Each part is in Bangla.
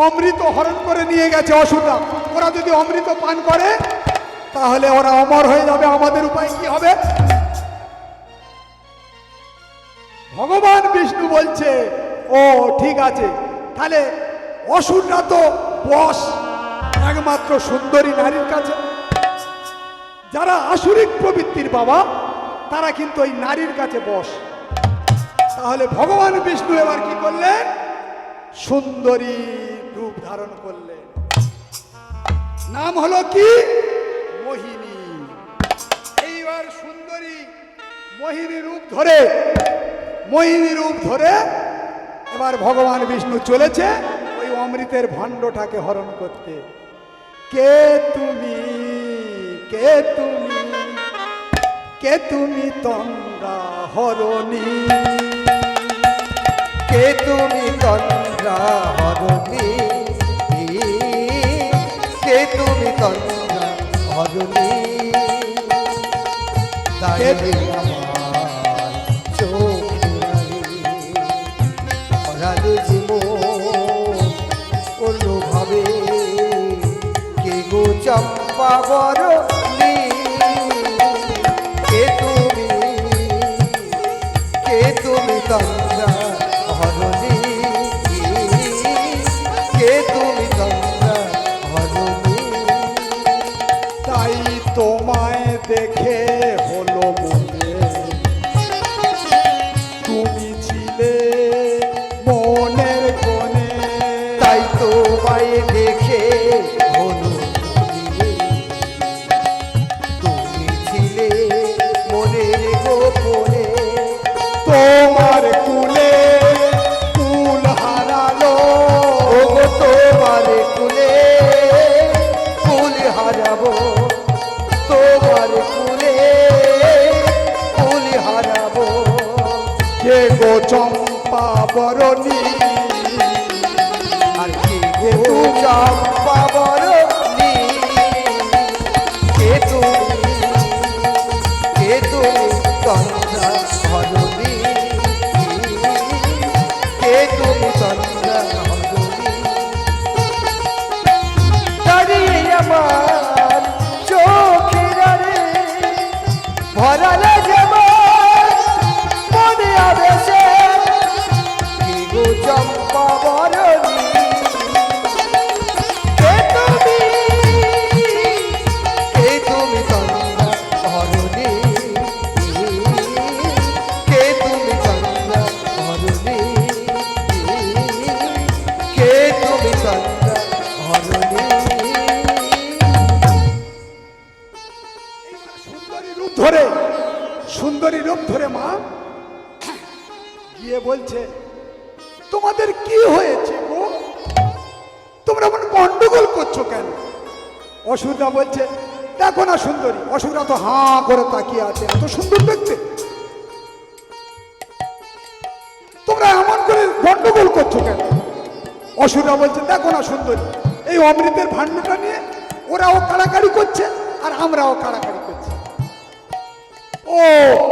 অমৃত হরণ করে নিয়ে গেছে অসুররা। ওরা যদি অমৃত পান করে তাহলে ওরা অমর হয়ে যাবে, আমাদের উপায় কি হবে? ভগবান বিষ্ণু বলছে ও ঠিক আছে, তাহলে অসুররা তো বশ একমাত্র সুন্দরী নারীর কাছে। যারা আসুরিক প্রবৃত্তির বাবা তারা কিন্তু ওই নারীর কাছে বশ। তাহলে ভগবান বিষ্ণু এবার কি করলেন? সুন্দরী রূপ ধারণ করলেন। নাম হলো কি? মোহিনী। এইবার সুন্দরী মোহিনী রূপ ধরে এবার ভগবান বিষ্ণু চলেছে ওই অমৃতের ভাণ্ডটাকে হরণ করতে। কে তুমি, কে তুমি, কে তুমি তন্দ্রা হরণী, কে তুমি তন্দ্রা হরণী, কে তুমি তন্দ্রা হরণী, কে আমার চোখে জীবন অন্যভাবে কে গো চম্পা বরণী, কে তুমি তন্দ্রা হরণী, কে তুমি তন্দ্রা হরণী। তাই তোমায় দেখে হলো মনে তুমি ছিলে মনের কোণে। তাই তোমায় দেখে হলো মনে তুমি ছিলে মনের গোপনে। তোমার কুলে কুল হারালো, ওগো তোমার কুলে কুল হারাবো, তোমার কুলে কুল হারাবো। কে গো চম্পা বরণী, আর কে গো চম্পা বরণী, কে তুমি তন্দ্রা হরণী, কে তুমি তন্দ্রা হরণী। দাঁড়িয়ে আমার চোখের আড়ে ভরালে যেমন মনে আবেশে, কে গো চম্পা বরণী, কে তুমি তন্দ্রা হরণী, কে তুমি তন্দ্রা হরণী, কে তুমি তন্দ্রা হরণী। সুন্দরী রূপ ধরে মা গিয়ে বলছে তোমাদের কি হয়েছে গো, তোমরা এমন গন্ডগোল করছো কেন? অসুররা বলছে দেখো না সুন্দরী। অসুররা তো হাঁ করে তাকিয়ে আছে, এত সুন্দর দেখতে, তোমরা এমন করে গন্ডগোল করছো কেন? অসুররা বলছে দেখো না সুন্দরী, এই অমৃতের ভাণ্ডটা নিয়ে ওরাও কাড়াকাড়ি করছে আর আমরাও কাড়াকাড়ি করছি। ও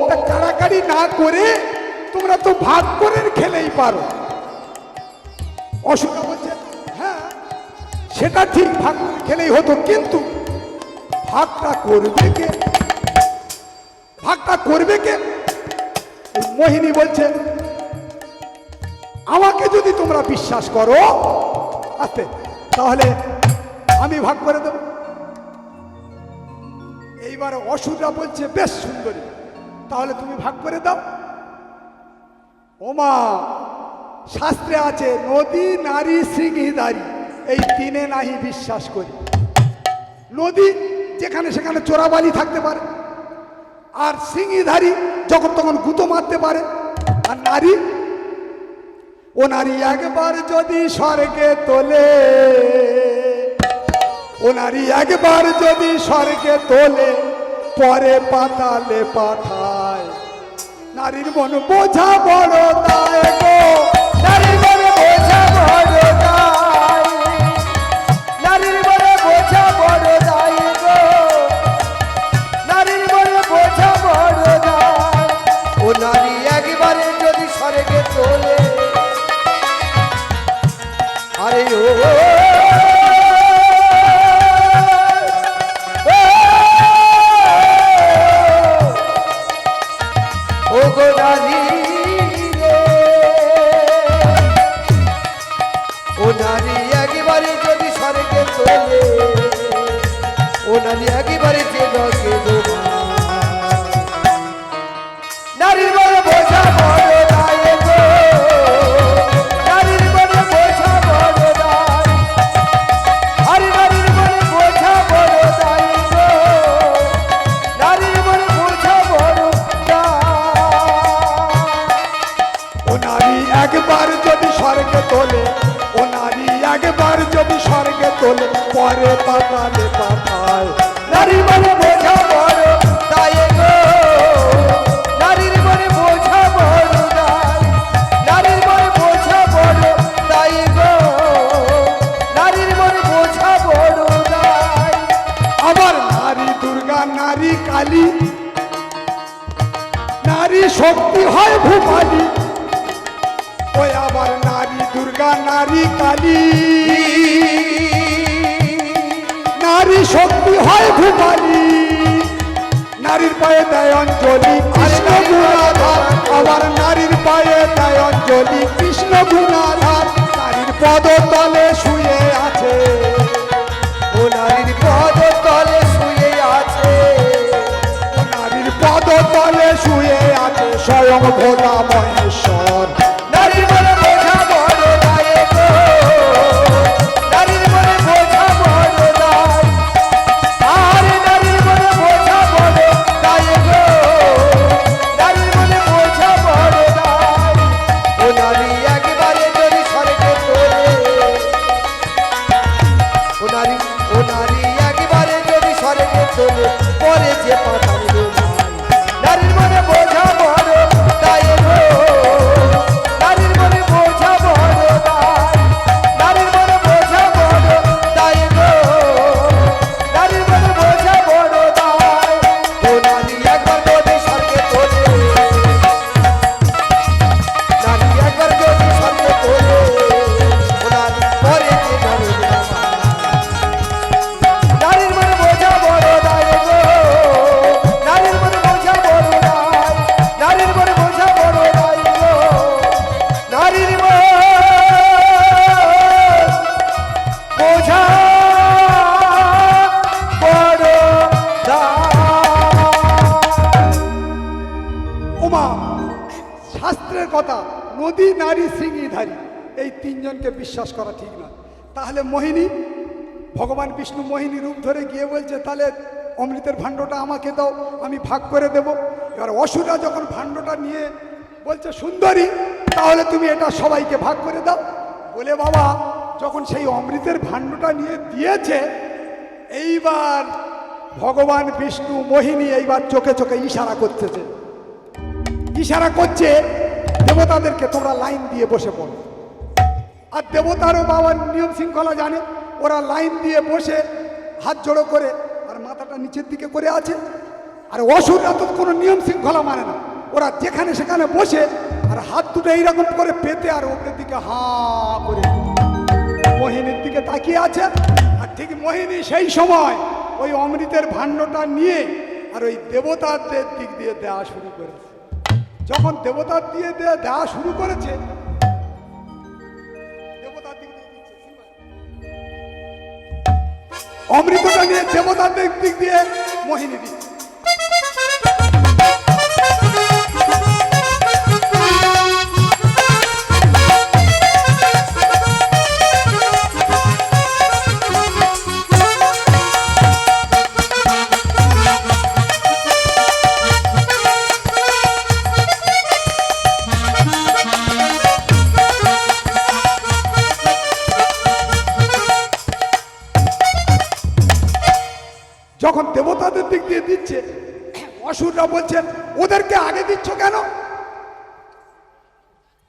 তা কাড়াকাড়ি না করে তোমরা তো ভাগ করে খেলেই পারো। অসুররা বলছে হ্যাঁ সেটা ঠিক, ভাগ করে খেলেই হতো, কিন্তু ভাগটা করবে কে? ভাগটা করবে কে? মোহিনী বলছে আমাকে যদি তোমরা বিশ্বাস করো আস্তে, তাহলে আমি ভাগ করে দেব। এইবার অসুররা বলছে বেশ সুন্দরী, তাহলে তুমি ভাগ করে দাও। ওমা শাস্ত্রে আছে নদী নারী সিংহীদারি, এই তিনে নাহি বিশ্বাস করি। নদী যেখানে সেখানে চোরাবালি থাকতে পারে, আর সিংহীধারী যখন তখন গুঁতো মারতে পারে, আর নারী ও নারী একবার যদি স্বর্গে তোলে, ও নারী একবার যদি স্বর্গে তোলে পরে পাতালে পাঠায়। নারীর মন বোঝা বড় দায় গো, নারীর মনে বোঝা বড় দায়, নারীর মনে বোঝা বড় দায় গো, নারীর মনে বোঝা বড় দায়। ও নারী একবারে যদি স্বর্গে তোলে, আরে আরে ও গো নারী রে, ও নারী একেবারে যদি স্বর্গে তোলে, ও নারী একেবারে যে জগে নারীর বড় বোঝা বড় দায় গো, নারীর বড় বোঝা বড় দায়, আরে নারীর বড় বোঝা বড় দায় গো, নারীর বড় বোঝা বড় দায়। ও নারী একবার যদি স্বর্গে তোলে, ও নারী একবার যদি স্বর্গে তোলে, পরে পাতালে পাতায়। নারীর বড় বোঝা বড় দায় গো, নারীর বড় বোঝা বড় দায়, নারীর বড় বোঝা বড় দায় গো, নারীর বড় বোঝা বড় দায়। আবার নারী দুর্গা, নারী কালী, নারী শক্তি হয় ভূপালী। ওই আবার নারী দুর্গা, নারী কালী, নারী শক্তি হয় ভূপালী। নারীর পায়ে দেয় অঞ্জলি কৃষ্ণ গুণাধার, আবার নারীর পায়ে দেয় অঞ্জলি কৃষ্ণ গুণাধার। নারীর পদতলে শুয়ে আছে, ও নারীর পদ তলে শুয়ে আছে, ও নারীর পদতলে শুয়ে আছে স্বয়ং ভোলা মহেশ্বর। নারীর বড় বোঝা বড় দায় গো, নারীর বড় বোঝা বড় দায়, আরে নারীর বড় বোঝা বড় দায় গো, নারীর বড় বোঝা বড় দায়। ও নারী একেবারে যদি স্বর্গে তোলে, ও নারী, ও নারী একেবারে যদি স্বর্গে তোলে, পরে যে পাতাল গো নারীর বড় বোঝা বড় দায় গো, নারীর বড় বোঝা বড় দায়, নারীর বড় বোঝা বড় দায় গো, নারীর বড় বোঝা বড় দায়। ও নারী একবার যদি স্বর্গে তোলে, নারী একবার যদি স্বর্গে তোলে, ও নারী পরে যে গরব নারীর বড় বোঝা বড় দায় গো, নারীর বড় বোঝা বড় দায়, নারীর বড় বোঝা বড় দায় গো, নারীর বোঝা বড় দায়। ওমা, শাস্ত্রের কথা নদী, নারী, সিংহীধারী এই তিনজনকে বিশ্বাস করা ঠিক নয়। তাহলে মোহিনী, ভগবান বিষ্ণু মোহিনী রূপ ধরে গিয়ে বলছে তাহলে অমৃতের ভাণ্ডটা আমাকে দাও, আমি ভাগ করে দেব। এবার অসুরা যখন ভাণ্ডটা নিয়ে বলছে সুন্দরী তাহলে তুমি এটা সবাইকে ভাগ করে দাও বলে, বাবা যখন সেই অমৃতের ভাণ্ডটা নিয়ে দিয়েছে, এইবার ভগবান বিষ্ণু মোহিনী এইবার চোখে চোখে ইশারা করতেছে, ইশারা করছে দেবতাদেরকে তোমরা লাইন দিয়ে বসে পড়ো। আর দেবতারও বাবার নিয়ম শৃঙ্খলা জানে, ওরা লাইন দিয়ে বসে হাত জড়ো করে আর মাথাটা নিচের দিকে করে আছে। আর অসুররা তো কোনো নিয়ম শৃঙ্খলা মানে না, ওরা যেখানে সেখানে বসে আর হাত দুটো এইরকম করে পেতে আর ওদের দিকে হাঁ করে মোহিনীর দিকে তাকিয়ে আছে। আর ঠিক মোহিনী সেই সময় ওই অমৃতের ভাণ্ডটা নিয়ে আর ওই দেবতাদের দিক দিয়ে দেওয়া শুরু করেছে। যখন দেবতার দিয়ে দেওয়া শুরু করেছে, দেবতার দিক দিয়ে দিচ্ছে, অমৃতটা নিয়ে দেবতাদের দিক দিয়ে মোহিনী দিচ্ছে। যখন দেবতাদের দিক দিয়ে দিচ্ছে, অসুররা বলছে ওদেরকে আগে দিচ্ছ কেন,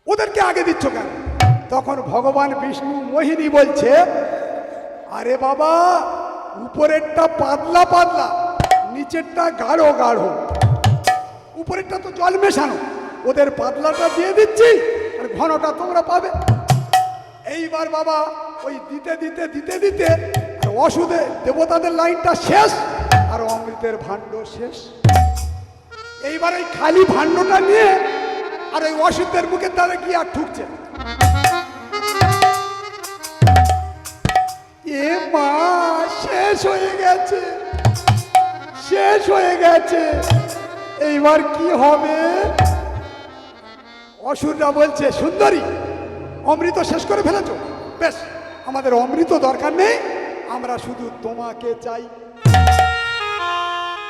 ওদেরকে আগে দিচ্ছ কেন? তখন ভগবান বিষ্ণু মোহিনী বলছে, আরে বাবা উপরেরটা পাতলা পাতলা, নিচেরটা গাঢ় গাঢ়, উপরেরটা তো জল মেশানো, ওদের পাতলাটা দিয়ে দিচ্ছি আর ঘনটা তোমরা পাবে। এইবার বাবা ওই দিতে দিতে দিতে দিতে আর ওষুধে দেবতাদের লাইনটা শেষ আর অমৃতের ভাণ্ড শেষ। এইবার ওই খালি ভাণ্ডটা নিয়ে আর ওই ওষুধের মুখের দ্বারা গিয়ে আর ঠুকছে। এ মা, শেষ হয়ে গেছে, শেষ হয়ে গেছে, এইবার কি হবে? অসুররা বলছে, সুন্দরী অমৃত শেষ করে ফেলেছো, বেশ আমাদের অমৃত দরকার নেই, আমরা শুধু তোমাকে চাই।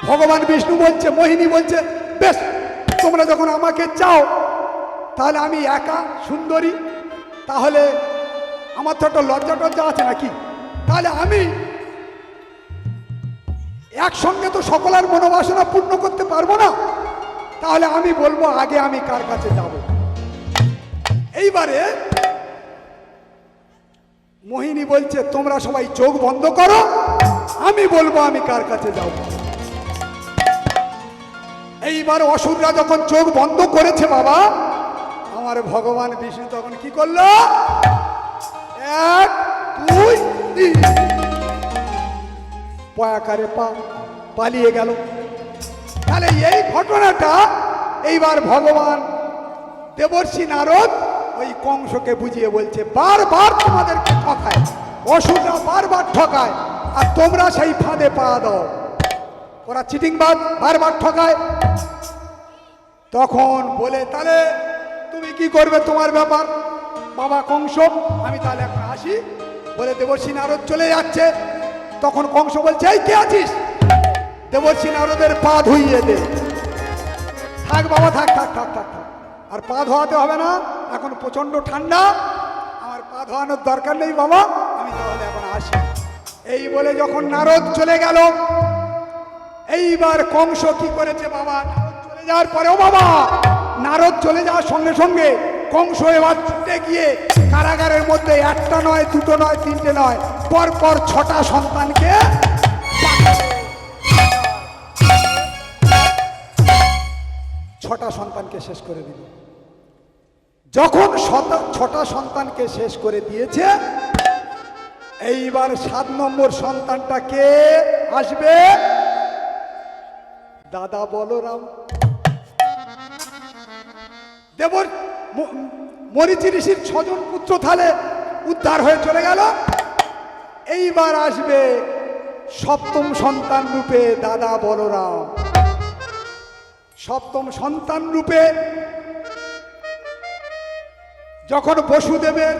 ভগবান বিষ্ণু বলছে, মোহিনী বলছে, বেশ তোমরা যখন আমাকে চাও তাহলে আমি একা সুন্দরী, তাহলে আমার তো একটা লজ্জা টজ্জা আছে নাকি, তাহলে আমি একসঙ্গে তো সকলের মনোবাসনা পূর্ণ করতে পারবো না, তাহলে আমি বলবো আগে আমি কার কাছে যাব। এইবারে মোহিনী বলছে, তোমরা সবাই চোখ বন্ধ করো, আমি বলবো আমি কার কাছে যাব। এইবার অসুররা যখন চোখ বন্ধ করেছে বাবা, আমার ভগবান বিষ্ণু তখন কি করলো, 1 2 3 পয়াকারে পালিয়ে গেল। তাহলে এই ঘটনাটা এইবার ভগবান দেবর্ষি নারদ ওই কংসকে বুঝিয়ে বলছে, বারবার তোমাদেরকে ঠকায়, অসুররা বারবার ঠকায়, আর তোমরা সেই ফাঁদে পা দাও, ওরা চিটিংবাজ বারবার ঠকায়। তখন বলে, তাহলে তুমি কি করবে, তোমার ব্যাপার বাবা কংস, আমি তাহলে এখন আসি। বলে দেবর্ষি নারদ চলে যাচ্ছে। তখন কংস বলছে, এই কে আছিস? দেবর্ষি নারদের পা ধুইয়ে দে। থাক বাবা, থাক থাক থাক থাক থাক, আর পা ধোয়াতে হবে না, এখন প্রচন্ড ঠান্ডা, আমার পা ধোয়ানোর দরকার নেই বাবা, আমি তাহলে এখন আসি। এই বলে যখন নারদ চলে গেল, এইবার কংস কি করেছে বাবা, নারদ চলে যাওয়ার পরেও বাবা, নারদ চলে যাওয়ার সঙ্গে সঙ্গে কংস এবার ছুটে গিয়ে কারাগারের মধ্যে 1টা নয়, 2টো নয়, 3টে নয়, পরপর 6টা সন্তানকে, 6টা সন্তানকে শেষ করে দিল। যখন 6টা সন্তানকে শেষ করে দিয়েছে, এইবার 7 নম্বর সন্তানটা কে আসবে? দাদা বলরাম। দেবর মরীচি ঋষির 6 জন পুত্র তাহলে উদ্ধার হয়ে চলে গেল। এইবার আসবে 7ম সন্তান রূপে দাদা বলরাম। 7ম সন্তান রূপে যখন বসুদেবের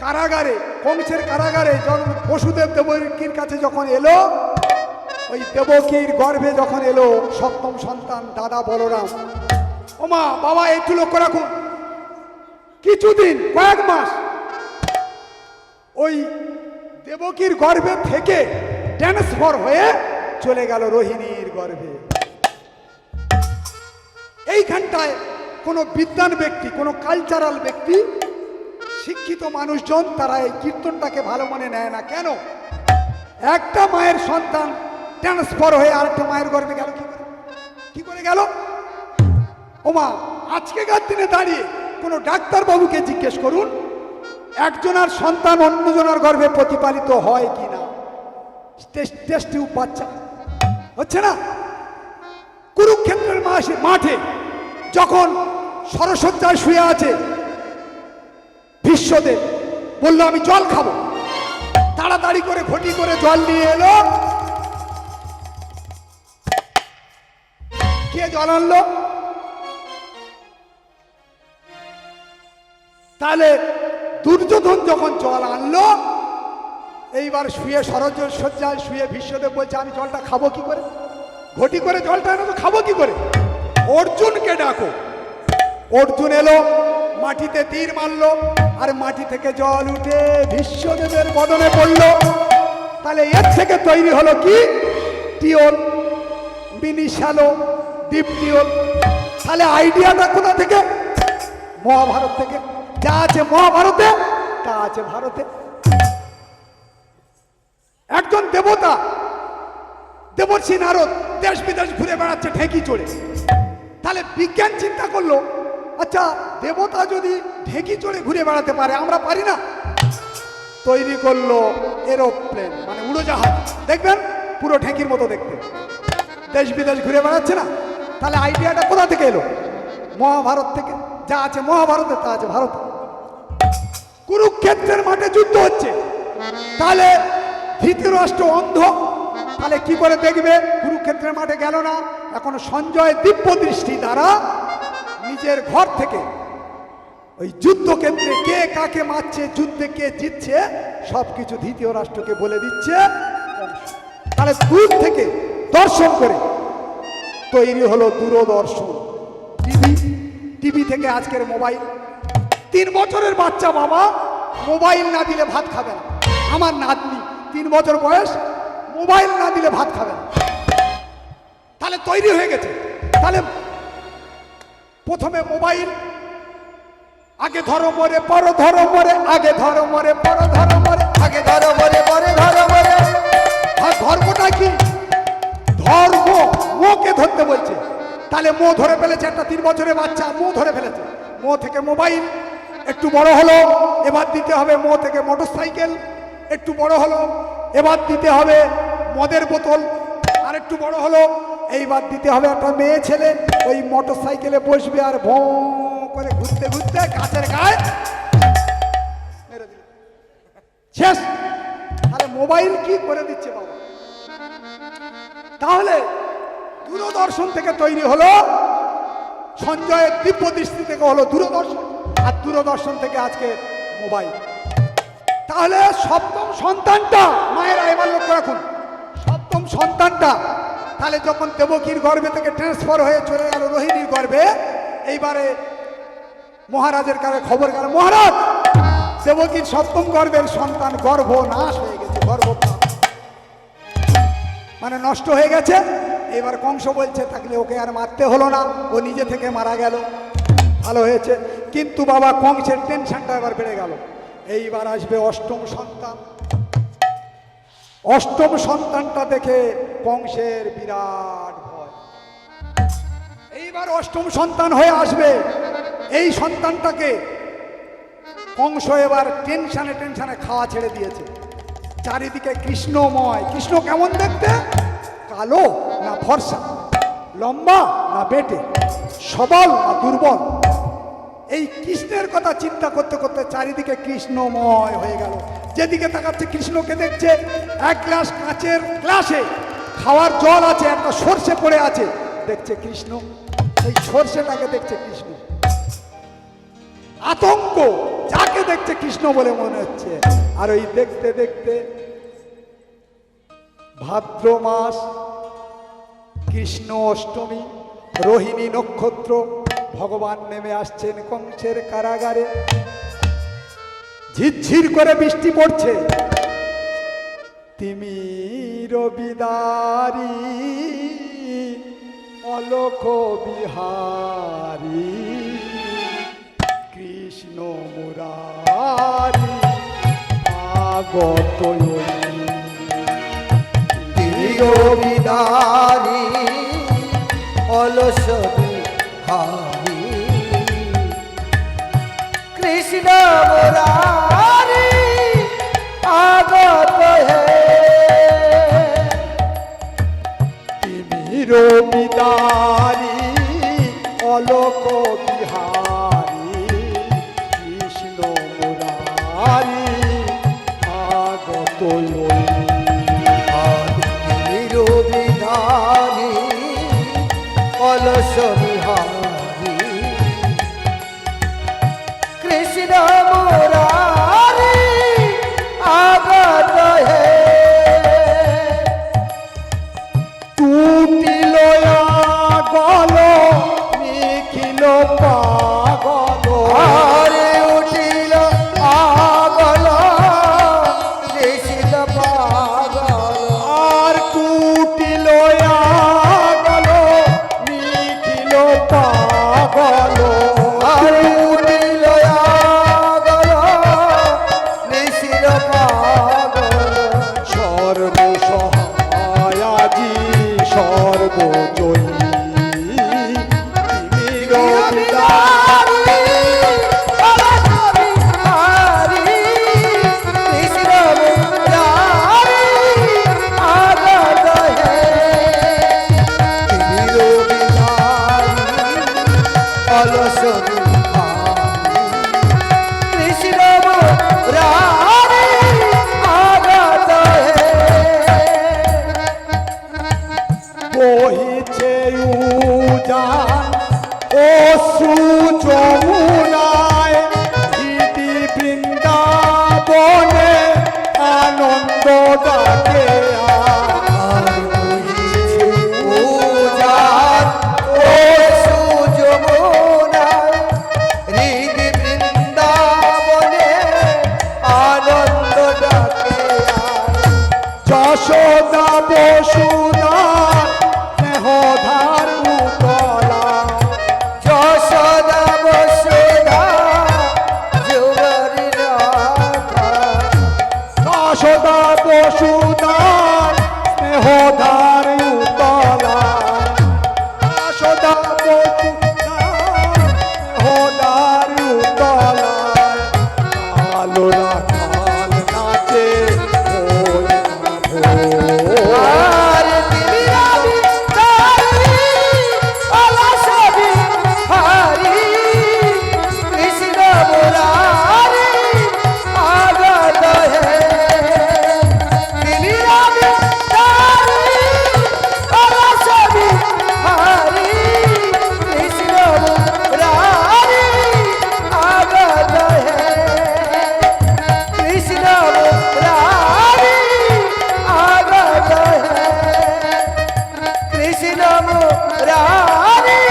কারাগারে, কংসের কারাগারে যখন বসুদেব দেবকীর কাছে যখন এলো, ওই দেবকীর গর্ভে যখন এলো 7ম সন্তান দাদা বলরাম। ওমা বাবা, একটু লক্ষ্য রাখুন, কিছুদিন, কয়েক মাস ওই দেবকীর গর্ভে থেকে ট্রান্সফার হয়ে চলে গেল রোহিণীর গর্ভে। এইখানটায় কোনো বিদ্বান ব্যক্তি, কোনো কালচারাল ব্যক্তি, শিক্ষিত মানুষজন তারা এই কীর্তনটাকে ভালো মনে নেয় না। কেন? একটা মায়ের সন্তান ট্রান্সফার হয়ে আরেকটা মায়ের গর্ভে গেল কি করে গেল? ওমা, আজকেকার দিনে দাঁড়িয়ে কোনো ডাক্তারবাবুকে জিজ্ঞেস করুন, একজনের সন্তান অন্যজনের গর্ভে প্রতিপালিত হয় কি না? টেস্ট টিউব বাচ্চা হচ্ছে না? কুরুক্ষেত্রের মাঠে যখন সরসজ্জায় শুয়ে আছে ভীষ্মদেব, বললো আমি জল খাবো, তাড়াতাড়ি করে ঘটি করে জল নিয়ে এলো। কে জল আনলো? তাহলে দুর্যোধন যখন জল আনলো, এইবার শুয়ে সরসজ্জায় শুয়ে ভীষ্মদেব বলছে আমি জলটা খাবো কি করে, ঘটি করে জলটা এনে তো খাবো কি করে? অর্জুনকে ডাকো। অর্জুন এলো, মাটিতে তীর মারলো, আর মাটি থেকে জল উঠে ভীষ্মদেবের বদনে পড়লো। তাহলে এর থেকে তৈরি হলো কি? Tubewell, mini shallow, deep tubewell. তাহলে আইডিয়াটা কোথা থেকে? মহাভারত থেকে। যা আছে মহাভারতে তা আছে ভারতে। একজন দেবতা দেবর্ষি নারদ দেশ বিদেশ ঘুরে বেড়াচ্ছে ঢেঁকি চড়ে। তাহলে বিজ্ঞান চিন্তা করলো, আচ্ছা দেবতা যদি ঢেঁকি চড়ে ঘুরে বেড়াতে পারে, আমরা পারি না? তৈরি করলো এরোপ্লেন, মানে উড়োজাহাজ। দেখবেন পুরো ঢেঁকির মতো দেখতে, দেশ বিদেশ ঘুরে বেড়াচ্ছে না। তাহলে আইডিয়াটা কোথা থেকে এলো? মহাভারত থেকে। যা আছে মহাভারতে তা আছে ভারতে। কুরুক্ষেত্রের মাঠে যুদ্ধ হচ্ছে, তাহলে ধৃতরাষ্ট্র অন্ধ, তাহলে কি করে দেখবে? কুরুক্ষেত্রের মাঠে গেল না। এখন সঞ্জয় দিব্য দৃষ্টি দ্বারা নিজের ঘর থেকে ওই যুদ্ধক্ষেত্রে কে কাকে মারছে, যুদ্ধে কে জিতছে, সবকিছু দ্বিতীয় রাষ্ট্রকে বলে দিচ্ছে। তাহলে দূর থেকে দর্শন করে তৈরি হলো দূরদর্শন, টিভি। টিভি থেকে আজকের মোবাইল। 3 বছরের বাচ্চা বাবা মোবাইল না দিলে ভাত খাবে না। আমার নাতনি 3 বছর বয়স, মোবাইল না দিলে ভাত খাবে না। তাহলে তৈরি হয়ে গেছে। তাহলে প্রথমে মোবাইল, আগে ধরো মরে পর ধরো মরে, আগে ধরো মরে পর ধরো মরে, আগে ধরো মরে পরে ধরো মরে। আর ধর্মটা কি? ধর্ম মোকে ধরতে বলছে। তাহলে মো ধরে ফেলেছে, একটা 3 বছরের বাচ্চা মো ধরে ফেলেছে। মো থেকে মোবাইল, একটু বড় হলো এবার দিতে হবে মো থেকে মোটর সাইকেল, একটু বড় হলো এবার দিতে হবে মদের বোতল, আর একটু বড় হলো এইবার দিতে হবে একটা মেয়ে ছেলে, ওই মোটর সাইকেলে বসবে আর ভোঁ করে ঘুরতে ঘুরতে গাছের গায়ে মেরে দিল, শেষ। তাহলে মোবাইল কি করে দিচ্ছে বাবা? তাহলে দূরদর্শন থেকে তৈরি হলো, সঞ্জয়ের দিব্য দৃষ্টি থেকে হলো দূরদর্শন, আর দূরদর্শন থেকে আজকে মোবাইল। তাহলে সপ্তম সন্তানটা, মায়েরা এবার লক্ষ্য রাখুন, সপ্তম সন্তানটা তাহলে যখন দেবকীর গর্ভে থেকে ট্রান্সফার হয়ে চলে গেল রোহিণীর গর্ভে, এইবারে মহারাজের কাছে খবর গেল, মহারাজ দেবকীর সপ্তম গর্ভের সন্তান গর্ভ নাশ হয়ে গেছে, গর্ভপাত মানে নষ্ট হয়ে গেছে। এবার কংস বলছে থাকলে ওকে আর মারতে হলো না, ও নিজে থেকে মারা গেল, ভালো হয়েছে। কিন্তু বাবা কংসের টেনশনটা এবার বেড়ে গেল। এইবার আসবে অষ্টম সন্তান। অষ্টম সন্তানটা দেখে কংসের বিরাট ভয়। এইবার অষ্টম সন্তান হয়ে আসবে, এই সন্তানটাকে কংস এবার টেনশনে টেনশনে খাওয়া ছেড়ে দিয়েছে। চারিদিকে কৃষ্ণময়। কৃষ্ণ কেমন দেখতে? কালো না ফর্সা, লম্বা না বেটে, সবল না দুর্বল? এই কৃষ্ণের কথা চিন্তা করতে করতে চারিদিকে কৃষ্ণময় হয়ে গেল। যেদিকে তাকাচ্ছে কৃষ্ণকে দেখছে। এক গ্লাস কাঁচের গ্লাসে খাওয়ার জল আছে, একটা সর্ষে পড়ে আছে, দেখছে কৃষ্ণ, সেই সর্ষেটাকে দেখছে কৃষ্ণ। আতঙ্ক, যাকে দেখছে কৃষ্ণ বলে মনে হচ্ছে। আর ওই দেখতে দেখতে ভাদ্র মাস, কৃষ্ণ অষ্টমী, রোহিণী নক্ষত্র, ভগবান নেমে আসছেন কংসের কারাগারে। ঝিরঝির করে বৃষ্টি পড়ছে। তিমির বিদারি অলোক বিহারী, কৃষ্ণ মুরারি আগত বিদারি অলস বিহারি, কৃষ্ণ মুরারি আগত হে। তিমির বিদারি অলোক বিহারী, কৃষ্ণ মুরারি আগত বিধানী অলস বিহারী, কৃষ্ণ মুরারি আগত হে। টুটিল গল নিখিল পাগল, আরে উঠিল আগল কৃষ্ণ পাগল, ডাকে আর বইছে উজার ও সুযমুনায়, হৃদ বৃন্দাবনে আনন্দ ডাকে আয়। যশোদা বসুদার স্নেহধার উতলা যশোদা বসুধা যুগরি রাধা, যশোদা বসুদার স্নেহধার উতলা যশোদা বসুদার স্নেহধার উতলা কালো রাখাল নাচে ভোর ভোর। আর তিনি রাবি তারি আলাসবি হারি, কৃষ্ণ মুরারি আগত হে। তিনি রাবি তারি আলাসবি হারি, কৃষ্ণ মুরারি আগত হে। কৃষ্ণ মুরারি আগত হে, কৃষ্ণ মুরারি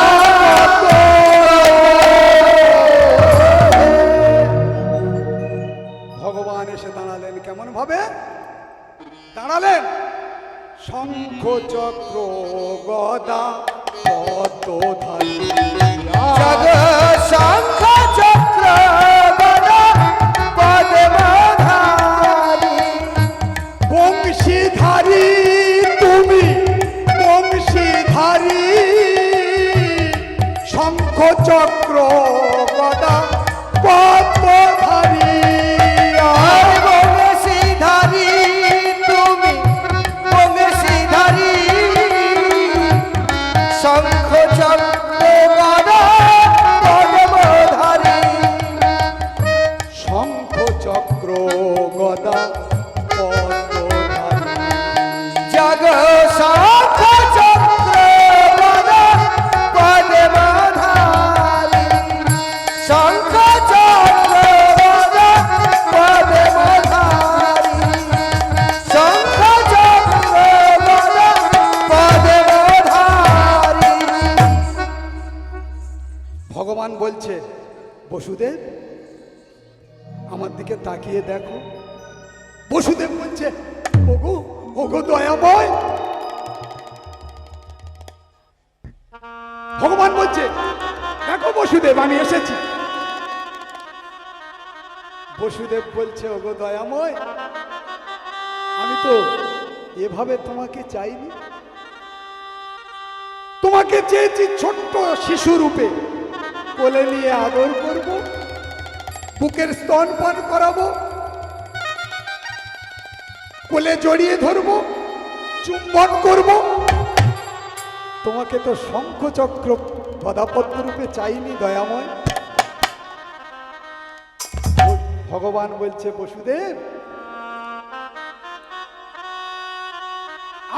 আগত হে। ভগবান এসে দাঁড়ালেন কেমন ভাবে দাঁড়ালেন? শঙ্খ চক্র গদা পদ্মধারী জগ শঙ্খ চক্র গদা পদ্মধারী, বংশীধারী তুমি বংশীধারী শঙ্খ চক্র গদা পদ্মধারী আর বংশীধারী তুমি বংশীধারী, শঙ্খ চক্র গদা পদ্মধারী। শঙ্খ চক্র গদা পদ্মধারী জগ শঙ্খ চক্র গদা পদ্মধারী, শঙ্খ চক্র গদা পদ্মধারী, শঙ্খ চক্র গদা পদ্মধারী। ভগবান বলছে বসুদেব আমার দিকে তাকিয়ে দেখো। বসুদেব বলছে ওগো ওগো দয়াময়। ভগবান বলছে দেখো বসুদেব আমি এসেছি। বসুদেব বলছে ওগো দয়াময় আমি তো এভাবে তোমাকে চাইনি, তোমাকে চেয়েছি ছোট্ট শিশু রূপে, কোলে নিয়ে আদর করব, বুকের স্তন পান করাবো, কোলে জড়িয়ে ধরবো, চুম্বন করব। তোমাকে তো শঙ্খ চক্র গদাপদ্ম রূপে চাইনি দয়াময়। ভগবান বলছে বসুদেব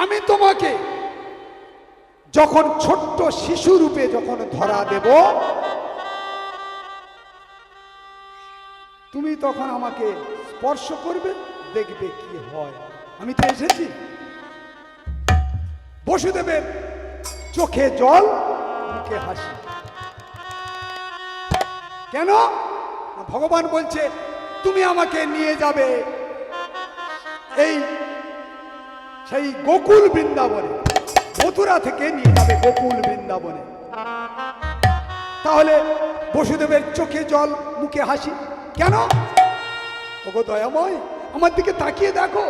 আমি তোমাকে যখন ছোট্ট শিশু রূপে যখন ধরা দেব তুমি তখন আমাকে স্পর্শ করবে, দেখবে কি হয়। আমি তো এসেছি। বসুদেবের চোখে জল মুখে হাসি। কেন? ভগবান বলছে তুমি আমাকে নিয়ে যাবে সেই গোকুল বৃন্দাবনে, মথুরা থেকে নিয়ে যাবে গোকুল বৃন্দাবনে। তাহলে বসুদেবের চোখে জল মুখে হাসি কেন? ওগো দয়াময় আমার দিকে তাকিয়ে দেখো,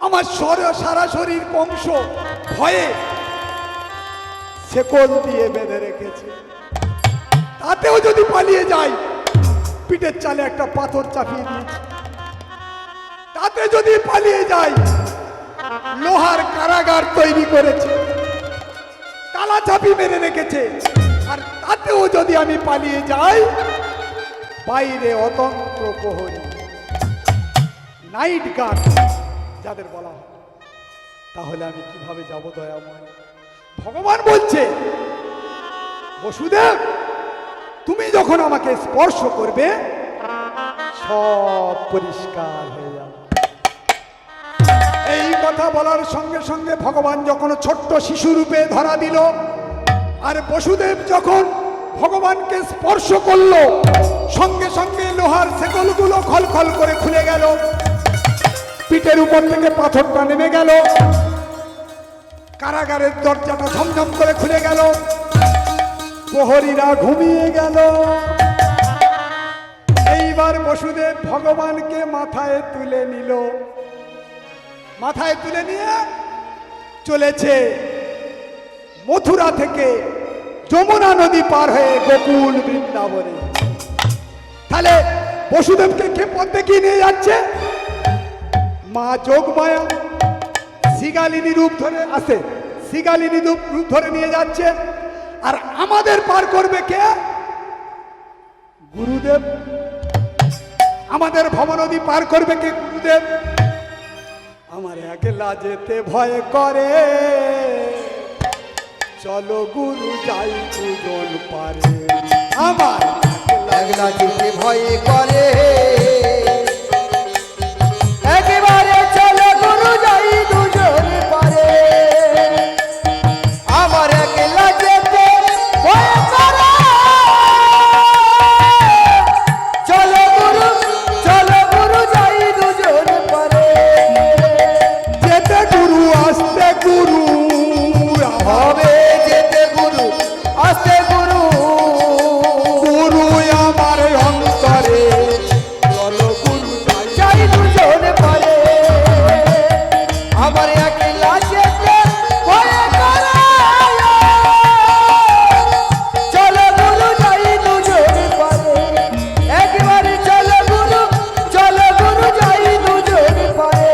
আমার সারা শরীর কংস ভয়ে শেকল দিয়ে বেঁধে রেখেছে। তাতেও যদি পালিয়ে যাই পিঠের চালে একটা পাথর চাপিয়ে দিয়েছে। তাতে যদি পালিয়ে যাই লোহার কারাগার তৈরি করেছে, তালা চাপি মেরে রেখেছে। আর তাতেও যদি আমি পালিয়ে যাই বাইরে অতন্ত্র প্রহরী, নাইট গার্ড যাদের বলা হয়, তাহলে আমি কিভাবে যাব দয়াময়? ভগবান বলছে বসুদেব তুমি যখন আমাকে স্পর্শ করবে সব পরিষ্কার হয়ে যাবে। এই কথা বলার সঙ্গে সঙ্গে ভগবান যখন ছোট্ট শিশু রূপে ধরা দিল, আর বসুদেব যখন ভগবানকে স্পর্শ করলো, সঙ্গে সঙ্গে লোহার শেকলগুলো খলখল করে খুলে গেল, পিঠের উপর থেকে পাথরটা নেমে গেল, কারাগারের দরজাটা ঝমঝম করে খুলে গেল, প্রহরীরা ঘুমিয়ে গেল। এইবার বসুদেব ভগবানকে মাথায় তুলে নিল, মাথায় তুলে নিয়ে চলেছে মথুরা থেকে যমুনা নদী পার হয়ে গোকুল বৃন্দাবনে। তাহলে বসুদেবকে কে পথ দেখিয়ে নিয়ে যাচ্ছে? মা যোগমায়া শিগালিনী রূপ ধরে আসে, শিগালিনী রূপ ধরে নিয়ে যাচ্ছে। আর আমাদের পার করবে কে? গুরুদেব। আমাদের ভবনদী পার করবে কে? গুরুদেব। আমার একলা যেতে ভয় করে, চলো গুরু যাই দুজন পারে। আমার একলা যেতে ভয় করে, একেবারে চলো গুরু যাই দুজন পারে। আমার একলা যেতে ভয় করে, চলো গুরু যাই দুজন পারে। যেতে গুরু আসতে গুরু হবে, যেতে গুরু আসতে গুরু, গুরু আমার অন্তরে, চলো গুরু যাই দুজন পারে। আমার একলা যেতে ভয় করে, চলো গুরু যাই দুজন পারে। একবারে চলো গুরু যাই দুজন পারে।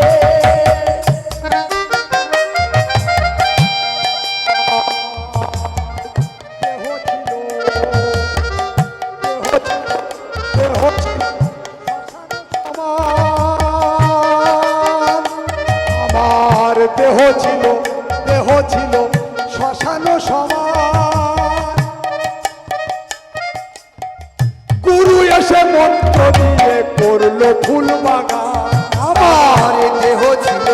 আমার দেহ ছিল শ্মশান সমান। গুরু এসে মন্ত্র দিয়ে করলো ফুল বাগান। আমার দেহ ছিল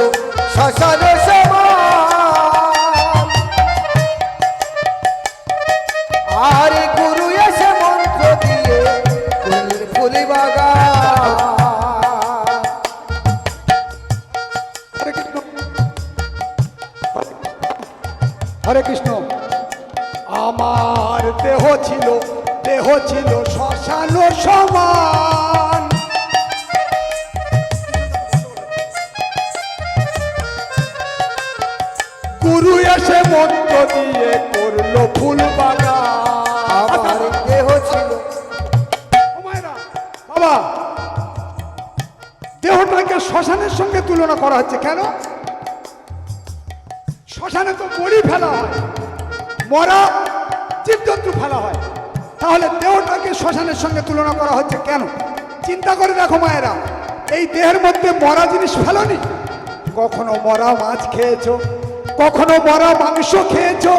শ্মশান সমান, আর গুরু এসে মন্ত্র দিয়ে করলেন ফুল বাগান। হরে কৃষ্ণ। আমার দেহ ছিল শ্মশান সমান। গুরু এসে মন্ত্র দিয়ে করলো ফুল বাগান। আমার দেহ ছিল, বাবা, দেহটাকে শ্মশানের সঙ্গে তুলনা করা হচ্ছে কেন? শ্মশানে তো বড়ি ফেলা হয়, মরা জীবজন্তু ফেলা হয়, তাহলে দেহটাকে শ্মশানের সঙ্গে তুলনা করা হচ্ছে কেন? চিন্তা করে দেখো মায়েরা, এই দেহের মধ্যে মরা জিনিস ফেলোনি? কখনো মরা মাছ খেয়েছো, কখনো মরা মাংস খেয়েছো,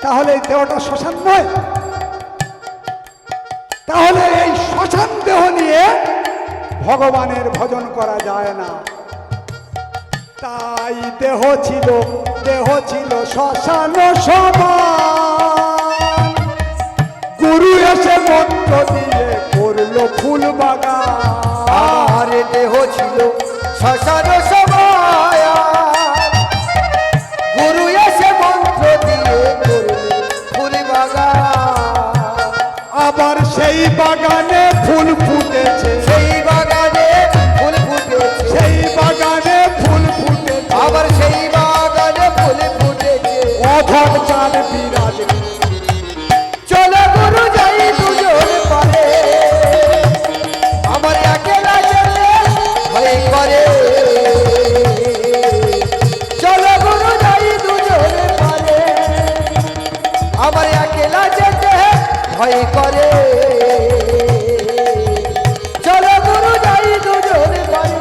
তাহলে এই দেহটা শ্মশান নয়? তাহলে এই শ্মশান দেহ নিয়ে ভগবানের ভজন করা যায় না। তাই দেহ ছিল শ্মশান সমান। গুরু এসে মন্ত্র দিয়ে করলো ফুল বাগান। আর দেহ ছিল শ্মশান সমান, গুরু এসে মন্ত্র দিয়ে করলেন ফুল বাগান। আবার সেই বাগানে ফুল ফুটেছে, সেই বাগানে ফুল ফুটেছে, সেই বাগানে ফুল ফুটেছে, আবার সেই বাগানে ফুল ফুটেছে। অধম চাঁদ বিরাজ। চলো গুরু যাই দুজন পারে, আমার একলা যেতে ভয় করে। চলো গুরু যাই দুজন পারে, আমার একলা যেতে ভয় করে। চলো গুরু যাই দুজন পারে,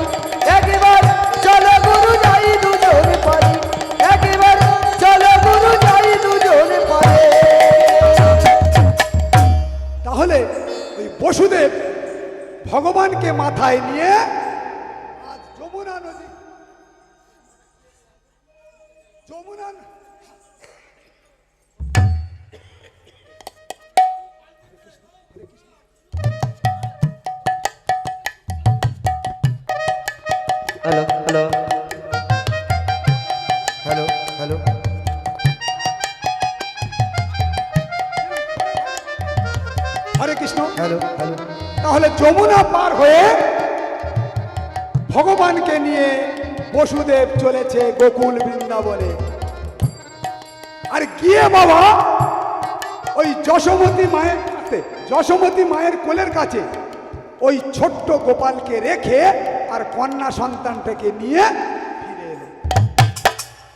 একবার চলো গুরু যাই দুজন পারে, একবার চলো গুরু যাই দুজন পারে। তাহলে ওই বসুদেব ভগবান মাথায় নিয়ে আজ যমুনা নদী Yamuna hello hello hello hello Hare Krishna. Hello hello তাহলে যমুনা পার হয়ে ভগবানকে নিয়ে বসুদেব চলেছে গোকুল বৃন্দাবনে। আর গিয়ে বাবা ওই যশোমতী মায়ের কাছে, যশোমতী মায়ের কোলের কাছে ওই ছোট্ট গোপালকে রেখে আর কন্যা সন্তানটাকে নিয়ে ফিরে এলো।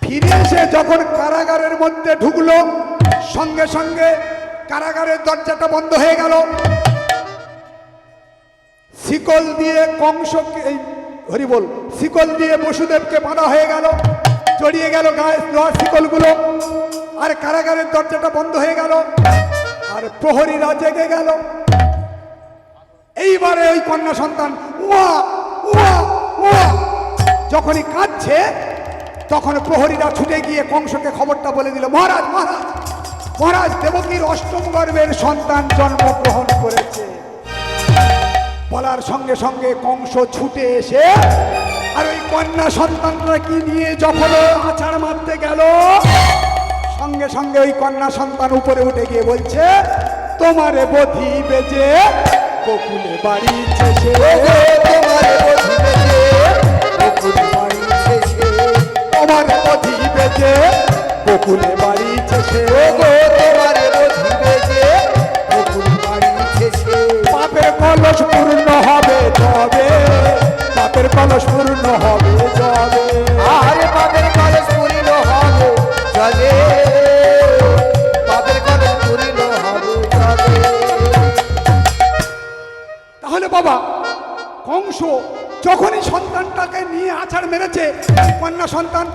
ফিরে এসে যখন কারাগারের মধ্যে ঢুকলো, সঙ্গে সঙ্গে কারাগারের দরজাটা বন্ধ হয়ে গেল। শিকল দিয়ে কংসকে, এই হরি বল, শিকল দিয়ে বসুদেবকে বাঁধা হয়ে গেল, জড়িয়ে গেল গায়ে লোহার শিকলগুলো। আর কারাগারের দরজাটা বন্ধ হয়ে গেল, আর প্রহরীরা জেগে গেল। এইবারে ওই কন্যা সন্তান উয়া উয়া উয়া যখনই কাঁদছে, তখন প্রহরীরা ছুটে গিয়ে কংসকে খবরটা বলে দিল, মহারাজ মহারাজ মহারাজ, দেবকীর অষ্টম গর্ভের সন্তান জন্মগ্রহণ করেছে। বলার সঙ্গে সঙ্গে কংস ছুটে এসে আর ওই কন্যা সন্তানটা কি নিয়ে যখন আছাড় মারতে গেল, সঙ্গে সঙ্গে ওই কন্যা সন্তান উপরে উঠে গিয়ে বলছে, তোমারে বধি বেজে গোকুলে বাড়ি শেষে, তোমারে বধি বেজে গোকুলে বাড়ি শেষে, তোমারে বধি বেজে গোকুলে বাড়ি শেষে, তোমারে বধি বেজে গোকুলে বাড়ি শেষে। পাপের কলস পূর্ণ হবে যবে, পাপের কলস পূর্ণ হবে যবে, আরে পাপের কলস পূর্ণ হবে যাবে, পাপের কলস পূর্ণ হবে যাবে। তাহলে বাবা কংস যখনই সন্তানটাকে নিয়ে আছাড় মেরেছে, কন্যা সন্তান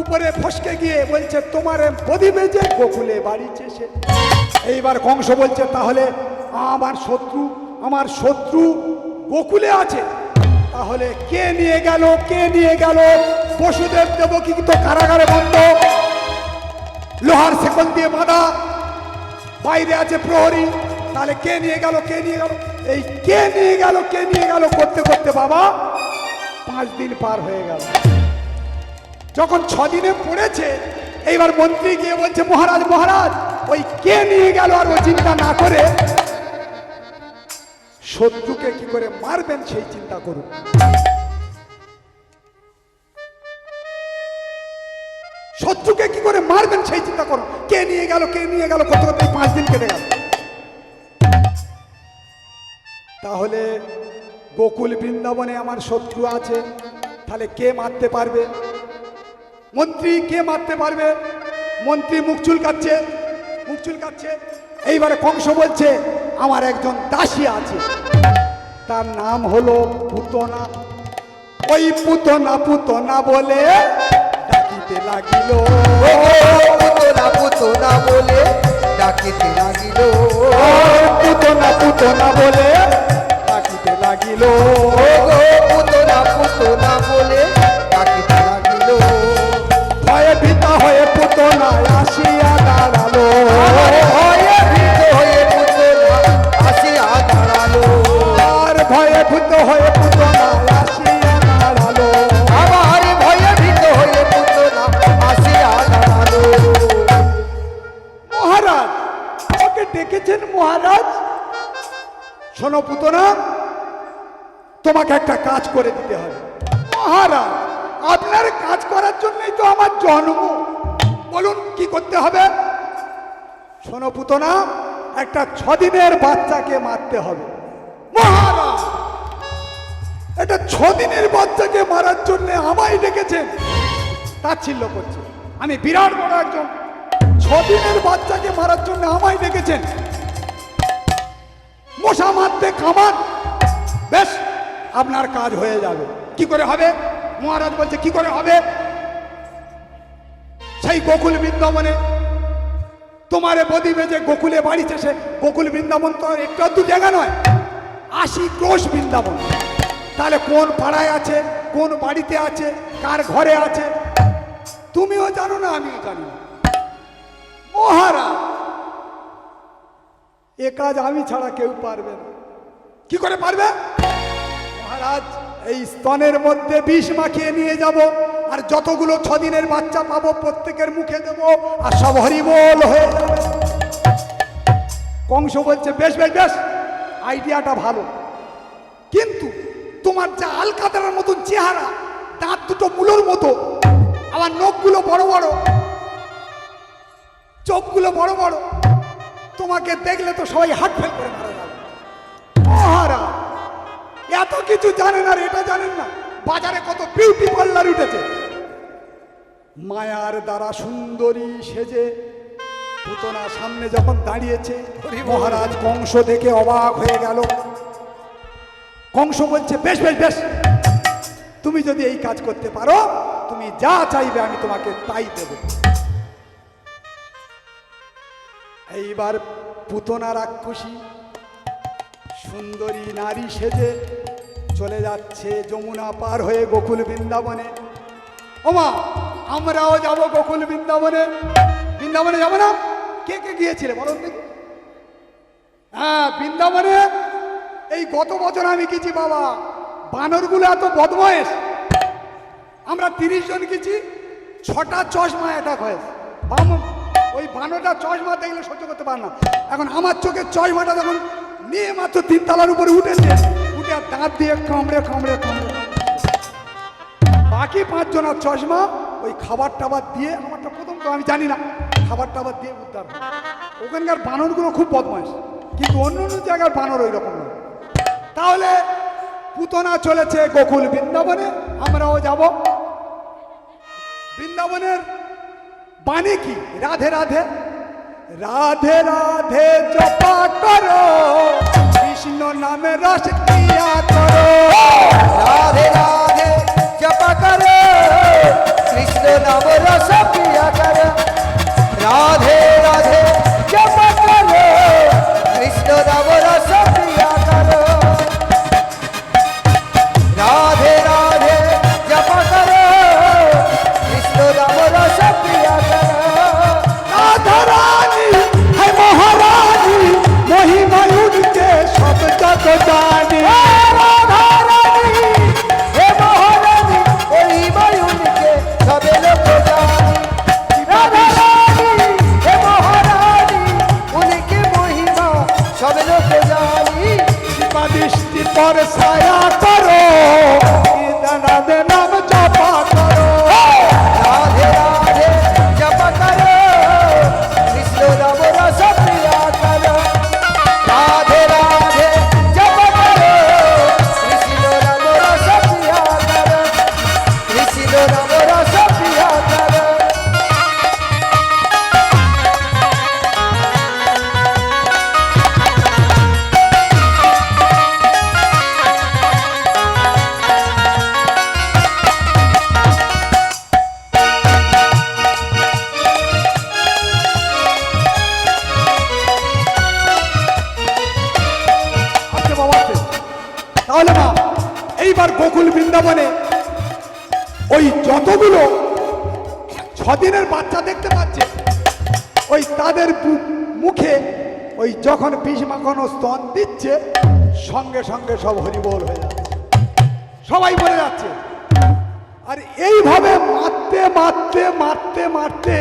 উপরে ফসকে গিয়ে বলছে, তোমার বধি বেজে গোকুলে বাড়ি শেষে। এইবার কংস বলছে, তাহলে আমার শত্রু গোকুলে আছে, তাহলে কে নিয়ে গেল, কে নিয়ে গেল? বসুদেব দেবকী তো কারাগারে বন্ধ, লোহার শেকল দিয়ে বাঁধা, বাইরে আছে প্রহরী, তাহলে কে নিয়ে গেল, কে নিয়ে গেল? এই কে নিয়ে গেল, কে নিয়ে গেল করতে করতে বাবা 5 দিন পার হয়ে গেল। যখন 6 দিনে পড়েছে, এইবার মন্ত্রী গিয়ে বলছে, মহারাজ মহারাজ, ওই কে নিয়ে গেল আর ও চিন্তা না করে শত্রুকে কি করে মারবেন সেই চিন্তা করুন। শত্রুকে কি করে মারবেন সেই চিন্তা করুন। কে নিয়ে গেল, কে নিয়ে গেল করতে করতে 5 দিন কেটে গেল। তাহলে গোকুল বৃন্দাবনে আমার শত্রু আছে, তাহলে কে মারতে পারবে? মন্ত্রী কে মারতে পারবে? মন্ত্রী মুখ চুলকাচ্ছে, মুখ চুলকাচ্ছে। এইবারে কংস বলছে, আমার একজন দাসী আছে, তার নাম হলো পুতনা। ওই পুতনা পুতনা বলে ডাকিতে লাগিল, পুতনা পুতনা বলে ডাকিতে লাগিল, পুতনা পুতনা বলে ডাকিতে লাগিল, পুতনা পুতনা বলে ডাকিতে লাগিল। ভয়ে ভীত হয়ে পুতনা আসিয়া দাঁড়ালো, ভয়ে ভীত হয়ে পুতনা আসিয়া দাঁড়ালো, আর ভয়ে ভীত হয়ে পুতনা আসিয়া দাঁড়ালো, আবার ভয়ে ভীত হয়ে পুতনা আসিয়া দাঁড়ালো। মহারাজ আমাকে ডেকেছেন মহারাজ? শোনো পুতনা, তোমাকে একটা কাজ করে দিতে হবে। মহারাজ আপনার কাজ করার জন্যই তো আমার জন্ম, বলুন কি করতে হবে? শোনো পুতনা, একটা 6 দিনের বাচ্চাকে মারতে হবে। মহারাজ এটা 6 দিনের বাচ্চাকে মারার জন্য আমায় ডেকেছেন? তাচ্ছিল্য করছে, আমি বিরাট বড় একজন, 6 দিনের বাচ্চাকে মারার জন্য আমায় ডেকেছেন? মশা মারতে কামান, বেশ আপনার কাজ হয়ে যাবে। কি করে হবে? মহারাজ বলছে, কি করে হবে? সেই গোকুল বৃন্দাবনে তোমারে বধি বেজে গোকুলে বাড়ি শেষে, গোকুল বৃন্দাবন তো আর একটু আধটু জায়গা নয়, 80 ক্রোশ বৃন্দাবন। তাহলে কোন পাড়ায় আছে, কোন বাড়িতে আছে, কার ঘরে আছে তুমিও জানো না, আমিও জানি না। মহারাজ, এ কাজ আমি ছাড়া কেউ পারবে না। কি করে পারবে? মহারাজ, এই স্তনের মধ্যে বিষ মাখিয়ে নিয়ে যাব, আর যতগুলো 6 দিনের বাচ্চা পাবো প্রত্যেকের মুখে দেবো, আর সব হরিবোল হয়ে যাবে। কংস বলছে বেশ বেশ বেশ, আইডিয়াটা ভালো, কিন্তু তোমার যা আলকাতার মতন চেহারা, দাঁত দুটো মুলোর মতো, আবার নখগুলো বড় বড়, চোখগুলো বড় বড়, তোমাকে দেখলে তো সবাই হার্ট ফেল করে মারা যাবে। মহারাজ, এত কিছু জানেন আর এটা জানেন না, বাজারে কত বিউটি পার্লার উঠেছে, মায়ার দ্বারা সুন্দরী সেজে পুতনা সামনে যখন দাঁড়িয়েছে, মহারাজ কংস দেখে অবাক হয়ে গেল। কংস বলছে বেশ বেশ বেশ, তুমি যদি এই কাজ করতে পারো, তুমি যা চাইবে আমি তোমাকে তাই দেব। এইবার পুতনা রাক্ষসী সুন্দরী নারী সেজে চলে যাচ্ছে যমুনা পার হয়ে গোকুল বৃন্দাবনে। ওমা, আমরাও যাব গোকুল বৃন্দাবনে। বৃন্দাবনে যাবো না? কে কে গিয়েছিলে বলো দেখি? হ্যাঁ, বৃন্দাবনে এই গত বছর আমি গেছি বাবা। বানরগুলো এত বদমায়েশ, আমরা 30 জন গেছি, 6টা চশমা অ্যাটাক হয়েছে। ওই বানরটা চশমা দেখলে সহ্য করতে পারে না। এখন আমার চোখের চশমাটা যখন নিয়ে মাত্র 3 তলার উপরে উঠেছে, উঠে আর দাঁত দিয়ে কামড়ে কামড়ে কামড়ে, বাকি 5 জনের চশমা ওই খাবার টাবার দিয়ে, আমারটা প্রথম তো আমি জানি না, খাবার টাবার দিয়ে উদ্ধার হয়। ওখানকার বানরগুলো খুব বদমাইশ, কিন্তু অন্য অন্য জায়গার বানর ওই রকম নয়। তাহলে পুতনা চলেছে গোকুল বৃন্দাবনে, আমরাও যাব। বৃন্দাবনের বাণী কি? রাধে রাধে রাধে রাধে জপা করো, কৃষ্ণ নামে রস কিয়া করো। রাধে রাধে জপা করো, কৃষ্ণ নাম রস পিয়া করো। রাধে রাধে জপা করো, কৃষ্ণ নাম রস পিয়া করো। রাধে রাধে জপা করো, কৃষ্ণ নাম রস পিয়া করো। রাধা রানী है महारानी, महिमा उनके सब जग जानी। राधा रानी हे महारानी, वही मयूर के सबे लोग जानी। राधा रानी हे महारानी, उनकी महिमा सब लोग जानी। कृपा दृष्टि पर साया करो, राधे नाम जपा करो। राधे राधे जप करो, कृष्ण नाम रस पिया करो। राधे राधे जप करो, कृष्ण नाम रस पिया करो। कृष्ण नाम रस पिया करो। আচ্ছা বাবা, তাহলে মা এইবার গোকুল বৃন্দাবনে ওই যতগুলো 6 দিনের বাচ্চা দেখতে পাচ্ছে, ওই তাদের মুখে ওই যখন বিষ মাখানো স্তন দিচ্ছে, সঙ্গে সঙ্গে সব হরিবোল হয়ে যাচ্ছে, সবাই বলে যাচ্ছে। আর এইভাবে মারতে মারতে মারতে মারতে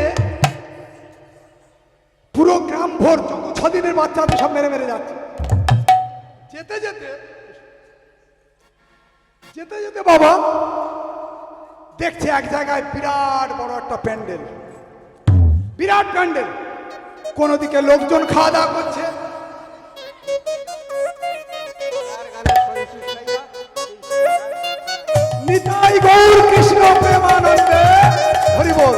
পুরো গ্রাম ভোর যত 6 দিনের বাচ্চাদের সব মেরে মেরে যাচ্ছে। যেতে যেতে যেতে যেতে বাবা দেখছে এক জায়গায় বিরাট বড় একটা প্যান্ডেল, বিরাট প্যান্ডেল। কোন দিকে লোকজন খাওয়া দাওয়া করছে, নিতাই গৌর কৃষ্ণ প্রেমানন্দে হরি বল।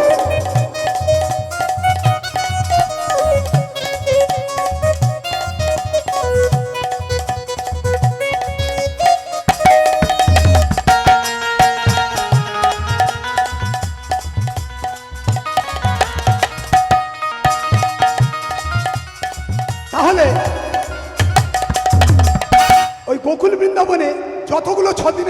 তাহলে ওই গোকুল বৃন্দাবনে যতগুলো 6 দিনের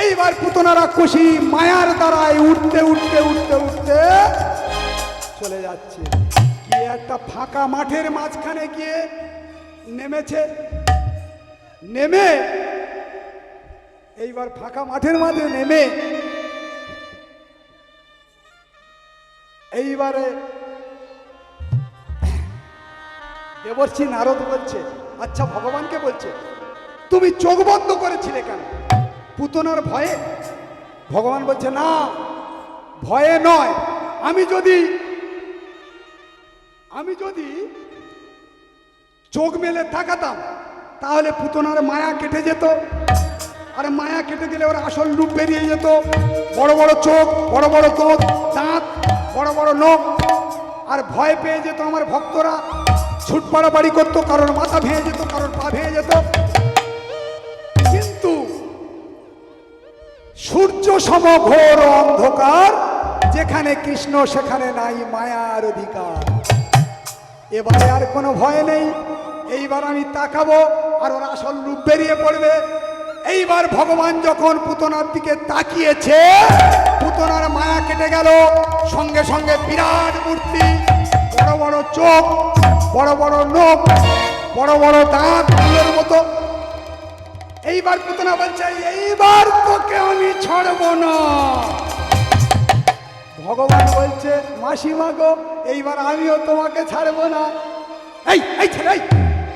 এইবার পুতনারা খুশি, মায়ার দ্বারায় উঠতে উঠতে উঠতে উঠতে চলে যাচ্ছে। কি একটা ফাঁকা মাঠের মাঝখানে গিয়ে নেমেছে। নেমে এইবার ফাঁকা মাঠের মাঝে নেমে এইবারে দেবর্ষি নারদ বলছে, আচ্ছা ভগবানকে বলছে, তুমি চোখ বন্ধ করেছিলে কেন? পুতনার ভয়ে? ভগবান বলছে, না, ভয়ে নয়, আমি যদি চোখ মেলে তাকাতাম তাহলে পুতনার মায়া কেটে যেত। আর মায়া কেটে গেলে ওর আসল রূপ বেরিয়ে যেত। বড় বড় চোখ, বড় বড় দাঁত, বড় বড় নখ। আর ভয় পেয়ে যেত আমার ভক্তরা, ছুট পাড়াপাড়ি করতো, কারোর মাথা ভেঙে যেত, কারোর পা ভেঙে যেত। কিন্তু সূর্য সম ঘোর অন্ধকার, যেখানে কৃষ্ণ সেখানে নাই মায়ার অধিকার। এবারে আর কোনো ভয় নেই। এইবার আমি তাকাবো আর ওর আসল রূপ বেরিয়ে পড়বে। এইবার ভগবান যখন পুতনার দিকে তাকিয়েছে, পুতনার মায়া কেটে গেল। সঙ্গে সঙ্গে বিরাট মূর্তি, বড় বড় চোখ, বড় বড় নখ, বড় বড় দাঁত ফুলের মতো। এইবার পুতনা বলছে, এইবার তোকে আমি ছাড়বো না। ভগবান বলছে, মাসিমা গো, এইবার আমিও তোমাকে ছাড়বো না। এই ছেলে,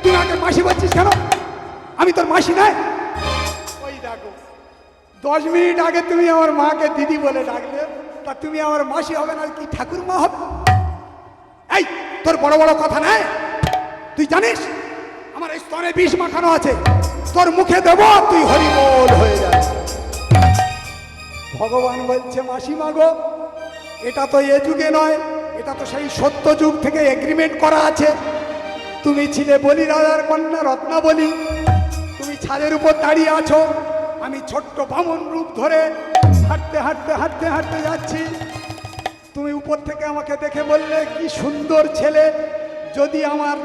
তুই আমাকে মাসি বলছিস কেন? আমি তোর মাসি নাই। ওই দেখো, 10 মিনিট আগে তুমি আমার মাকে দিদি বলে ডাকলে, তা তুমি আমার মাসি হবে না কি ঠাকুরমা হবে? এই তোর বড় বড় কথা নাই? তুই জানিস আমার এই স্তনে বিষ মাখানো আছে, তোর মুখে দেব, তুই হরিবোল হয়ে যাবে। ভগবান বলছে, মাসিমা গো, এটা তো এ যুগে নয়, এটা তো সেই সত্য যুগ থেকে এগ্রিমেন্ট করা আছে। তুমি ছিলে বলি রাজার কন্যা রত্নাবলী, তুমি ছাদের উপর দাঁড়িয়ে আছো, আমি ছোট্ট বামন রূপ ধরে হাঁটতে হাঁটতে হাঁটতে হাঁটতে যাচ্ছি। তুমি উপর থেকে আমাকে দেখে বললে, কি সুন্দর ছেলে, যদি আমার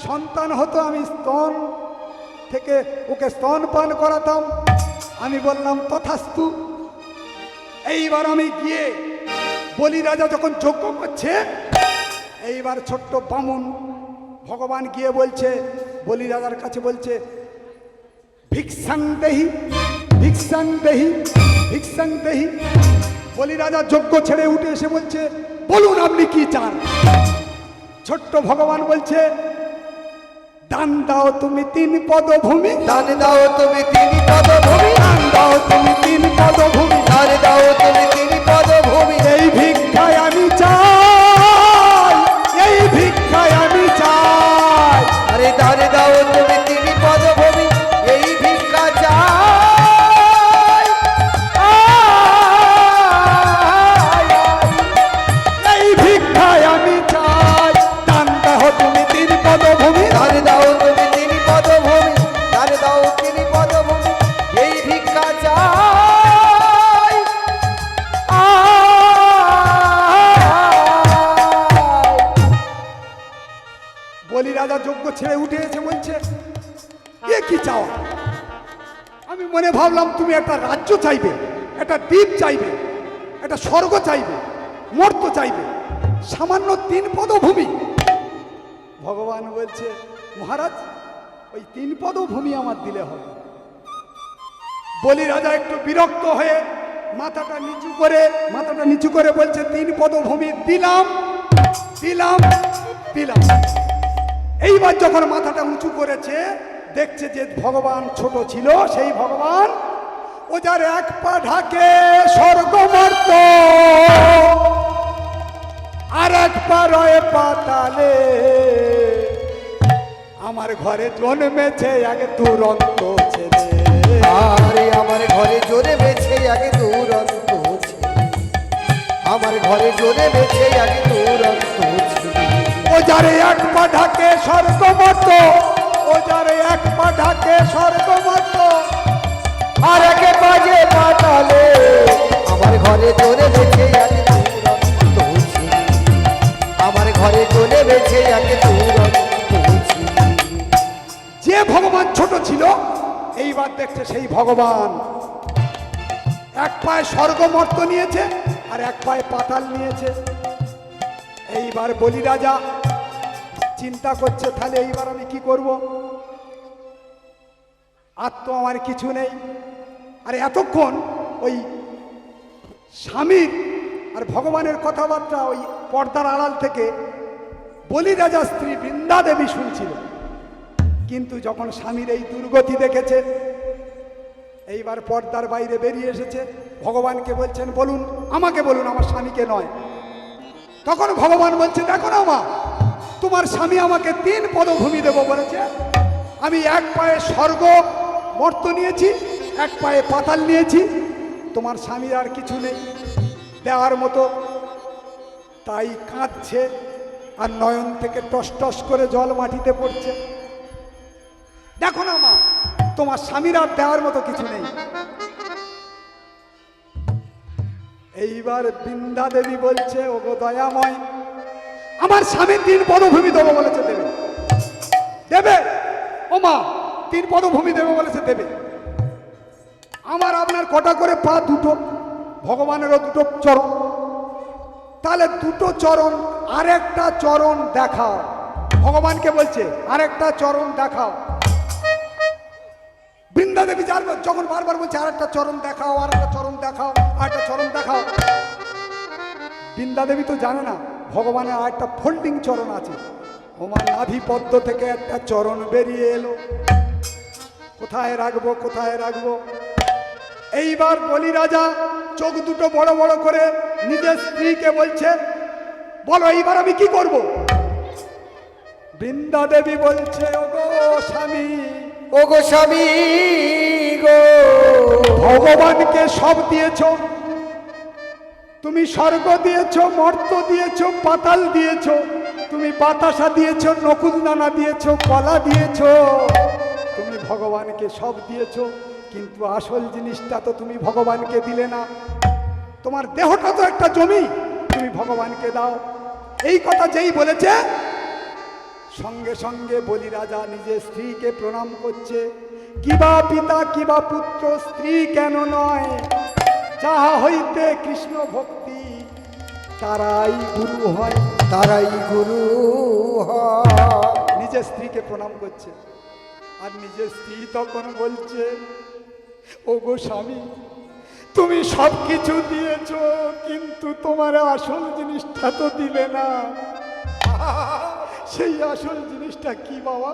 সন্তান হতো আমি স্তন থেকে ওকে স্তন পান করাতাম। আমি বললাম তথাস্তু। এইবার আমি গিয়ে বলি রাজা যখন যজ্ঞ করছে, এইবার ছোট্ট বামুন ভগবান গিয়ে বলছে, বলি রাজার কাছে বলছে, ভিক্ষাং দেহি, ভিক্ষাং দেহি, ভিক্ষাং দেহি। বলি রাজা যজ্ঞ ছেড়ে উঠে এসে বলছে, বলুন আপনি কি চান? ছোট্ট ভগবান বলছে, দান দাও তুমি 3 পদভূমি, দান দাও তুমি 3 পদভূমি, দান দাও তুমি 3 পদভূমি, দান দাও তুমি 3 পদভূমি। এই ভিক্ষায় আমি চাই, এই ভিক্ষায় আমি চাই। আরে দান দাও তুমি 3 পদভূমি, এই ভিক্ষা চাই। এই ভিক্ষায় আমি চাই, দান দাও তুমি 3 পদভূমি, দান দাও তুমি 3 পদভূমি, দান দাও 3 পদভূমি, এই ভিক্ষা চাই। বলি রাজা যজ্ঞ ছেড়ে উঠে এসে বলছে, এ কি চাও? আমি মনে ভাবলাম তুমি একটা রাজ্য চাইবে, একটা দ্বীপ চাইবে, একটা স্বর্গ চাইবে, মর্ত চাইবে, সামান্য 3 পদভূমি। ভগবান বলছে, মহারাজ ওই 3 পদভূমি আমার দিলে হবে। বলি রাজা একটু বিরক্ত হয়ে মাথাটা নিচু করে বলছে, 3 পদভূমি দিলাম, দিলাম, দিলাম। এইবার যখন মাথাটা উঁচু করেছে, দেখছে যে ভগবান ছোট ছিল, সেই ভগবান ও যার 1 পা ঢাকে স্বর্গমর্ত, আর 1 পা রয়ে পাতালে। আমার ঘরে জন্মেছে এক দুরন্ত ছেলে, আরে আমার ঘরে জোরে বেছে আগে দুরন্ত ছেলে, আমার ঘরে জোরে বেছে আগে দুরন্ত ছেলে। ও যারে 1 পা ঢাকে স্বর্গমর্ত, ও যারে 1 পা ঢাকে স্বর্গমর্ত, আর 1 বাজে পাতালে। আমার ঘরে জোরে বেছে আগে দুরন্ত ছেলে, আমার ঘরে জোরে বেছে আগে দুরন্ত ছেলে। যে ভগবান ছোট ছিল, এইবার দেখছে সেই ভগবান এক পায়ে স্বর্গ মর্ত নিয়েছে আর এক পায়ে পাতাল নিয়েছে। এইবার বলি রাজা চিন্তা করছে, তাহলে এইবার আমি কি করব? আর তো আমার কিছু নেই। আর এতক্ষণ ওই স্বামীর আর ভগবানের কথাবার্তা ওই পর্দার আড়াল থেকে বলি রাজা স্ত্রী বৃন্দা দেবী শুনছিল। কিন্তু যখন স্বামীর এই দুর্গতি দেখেছে, এইবার পর্দার বাইরে বেরিয়ে এসেছে, ভগবানকে বলছেন বলুন, আমাকে বলুন, আমার স্বামীকে নয়। তখন ভগবান বলছে, দেখো না মা, তোমার স্বামী আমাকে 3 পদভূমি দেব বলেছে। আমি এক পায়ে স্বর্গ মর্ত নিয়েছি, এক পায়ে পাতাল নিয়েছি, তোমার স্বামীর আর কিছু নেই দেওয়ার মতো। তাই কাঁদছে আর নয়ন থেকে টস টস করে জল মাটিতে পড়ছে। দেখো না মা, তোমার স্বামীর আর দেওয়ার মতো কিছু নেই। এইবার বৃন্দা দেবী বলছে, ওগো দয়াময়, আমার স্বামী 3 পদভূমি দেবো বলেছে, দেবে দেবে। ও মা, 3 পদভূমি দেবে বলেছে, দেবে। আমার আপনার কটা করে পা? 2টো। ভগবানেরও 2টো চরণ। তাহলে 2টো চরণ, আরেকটা চরণ দেখাও। ভগবানকে বলছে আরেকটা চরণ দেখাও। বৃন্দা দেবী যখন বারবার বলছে আরেকটা চরণ দেখাও, আরেকটা চরণ দেখাও, আরেকটা চরণ দেখাও, বৃন্দা দেবী তো জানে না ভগবানের আরেকটা ফোল্ডিং চরণ আছে। ওমার নাভি পদ্ম থেকে একটা চরণ বেরিয়ে এলো। কোথায় রাখবো, কোথায় রাখবো? এইবার বলি রাজা চোখ 2টো বড় বড় করে নিজের স্ত্রীকে বলছে, বলো এইবার আমি কি করব? বৃন্দা দেবী বলছে, ওগো স্বামী, ওগো স্বামী গো, ভগবানকে সব দিয়েছ, তুমি স্বর্গ দিয়েছ, মর্ত দিয়েছ, পাতাল দিয়েছ, তুমি বাতাসা দিয়েছ, নকুলদানা দিয়েছ, কলা দিয়েছ, তুমি ভগবানকে সব দিয়েছ, কিন্তু আসল জিনিসটা তো তুমি ভগবানকে দিলে না। তোমার দেহটা তো একটা জমি, তুমি ভগবানকে দাও। এই কথা যেই বলেছে, সঙ্গে সঙ্গে বলি রাজা নিজের স্ত্রীকে প্রণাম করছে। কিবা পিতা কিবা পুত্র স্ত্রী কেন নয়, যাহা হইতে কৃষ্ণ ভক্তি তারাই গুরু হয়, তারাই গুরু হয়। নিজের স্ত্রীকে প্রণাম করছে। আর নিজের স্ত্রী তখন বলছে, ওগো স্বামী, তুমি সব কিছু দিয়েছ, কিন্তু তোমার আসল জিনিসটা তো দিলে না। সেই আসল জিনিসটা কি বাবা?